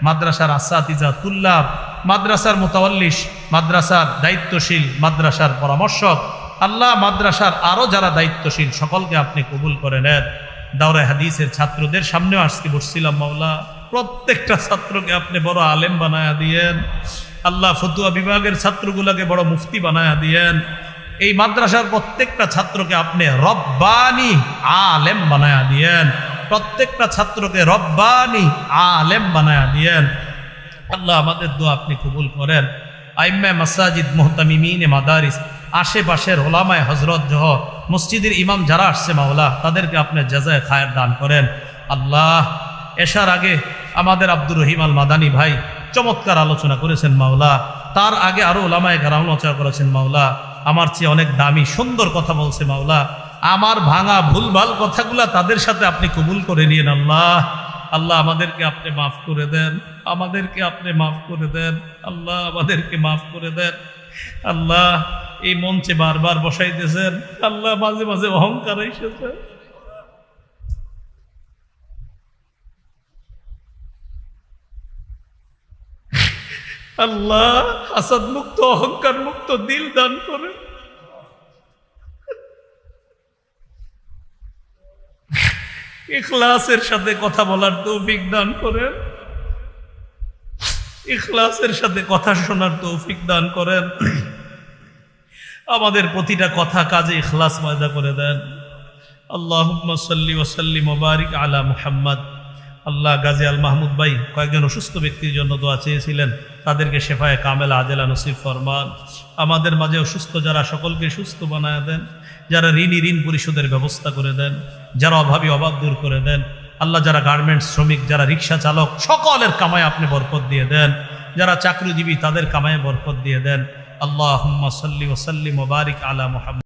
মাদ্রাসার আসাতিজা তুল্লাব, মাদ্রাসার মুতাওয়াল্লিশ, মাদ্রাসার দায়িত্বশীল, মাদ্রাসার পরামর্শক আল্লাহ, মাদ্রাসার আরো যারা দায়িত্বশীল সকলকে আপনি কবুল করে নেন। দাওরায়ে হাদিসের ছাত্রদের সামনেও আজকে বসছিলাম মাওলা, প্রত্যেকটা ছাত্রকে আপনি বড় আলেম বানায়া দিয়েন আল্লাহ। ফতুয়া বিভাগের ছাত্রগুলোকে বড় মুফতি বানায়া দিয়েন। এই মাদ্রাসার প্রত্যেকটা ছাত্রকে আপনি রব্বানি আলেম বানায়া দিয়েন, প্রত্যেকটা ছাত্রকে রব্বানি আলেম বানায়া দিয়েন আল্লাহ। আমাদের দোয়া আপনি কবুল করেন। আইম্মা মাসাজিদ, মুহতামিমিনে মাদারিস, আশেপাশের ওলামায়ে হজরত জহ মসজিদের ইমাম যারা আসছে মাওলা, তাদেরকে আপনি জাযায়ে খায়ের দান করেন আল্লাহ। এশার আগে আমাদের আব্দুর রহিম আল মাদানী ভাই চমৎকার আলোচনা করেছেন মাওলা, তার আগে আরো ওলামায়ে কেরাম আলোচনা করেছেন মাওলা। আমার চেয়ে অনেক দামি সুন্দর কথা বলছে মাওলা। আমার ভাঙা ভুলভাল কথাগুলা তাদের সাথে আপনি কবুল করে নিয়েন আল্লাহ। আল্লাহ আমাদেরকে আপনি মাফ করে দেন, আমাদেরকে আপনি মাফ করে দেন আল্লাহ, আমাদেরকে মাফ করে দেন আল্লাহ। এই মঞ্চে বারবার বসাইতেছেন আল্লাহ, মাঝে মাঝে অহংকার এসেছে আল্লাহ। হাসাদ মুক্ত, অহংকার মুক্ত দিল দান করে ইখলাসের সাথে কথা বলার তৌফিক দান করেন, ইখলাসের সাথে কথা শোনার তৌফিক দান করেন। আমাদের প্রতিটা কথা কাজে ইখলাস পয়দা করে দেন। আল্লাহুম্মা সাল্লি ওয়া সাল্লিম ওয়া বারিক আলা মুহাম্মদ। আল্লাহ, গাজী আল মাহমুদ ভাই কয়েকজন অসুস্থ ব্যক্তির জন্য দোয়া চেয়েছিলেন, তাদেরকে শেফায়ে কামেলা আজেলা নসিব ফরমান। আমাদের মাঝে অসুস্থ যারা, সকলকে সুস্থ বানায় দেন। যারা ঋণী, ঋণ পরিশোধের ব্যবস্থা করে দেন। যারা অভাবী, অভাব দূর করে দেন। আল্লাহ, যারা গার্মেন্টস শ্রমিক, যারা রিক্সা চালক, সকলের কামায় আপনি বরকত দিয়ে দেন। যারা চাকরিজীবী, তাদের কামায় বরকত দিয়ে দেন। আল্লাহুম্মা সাল্লি ওয়া সাল্লিম ওয়া বারিক আলা মুহাম্মদ।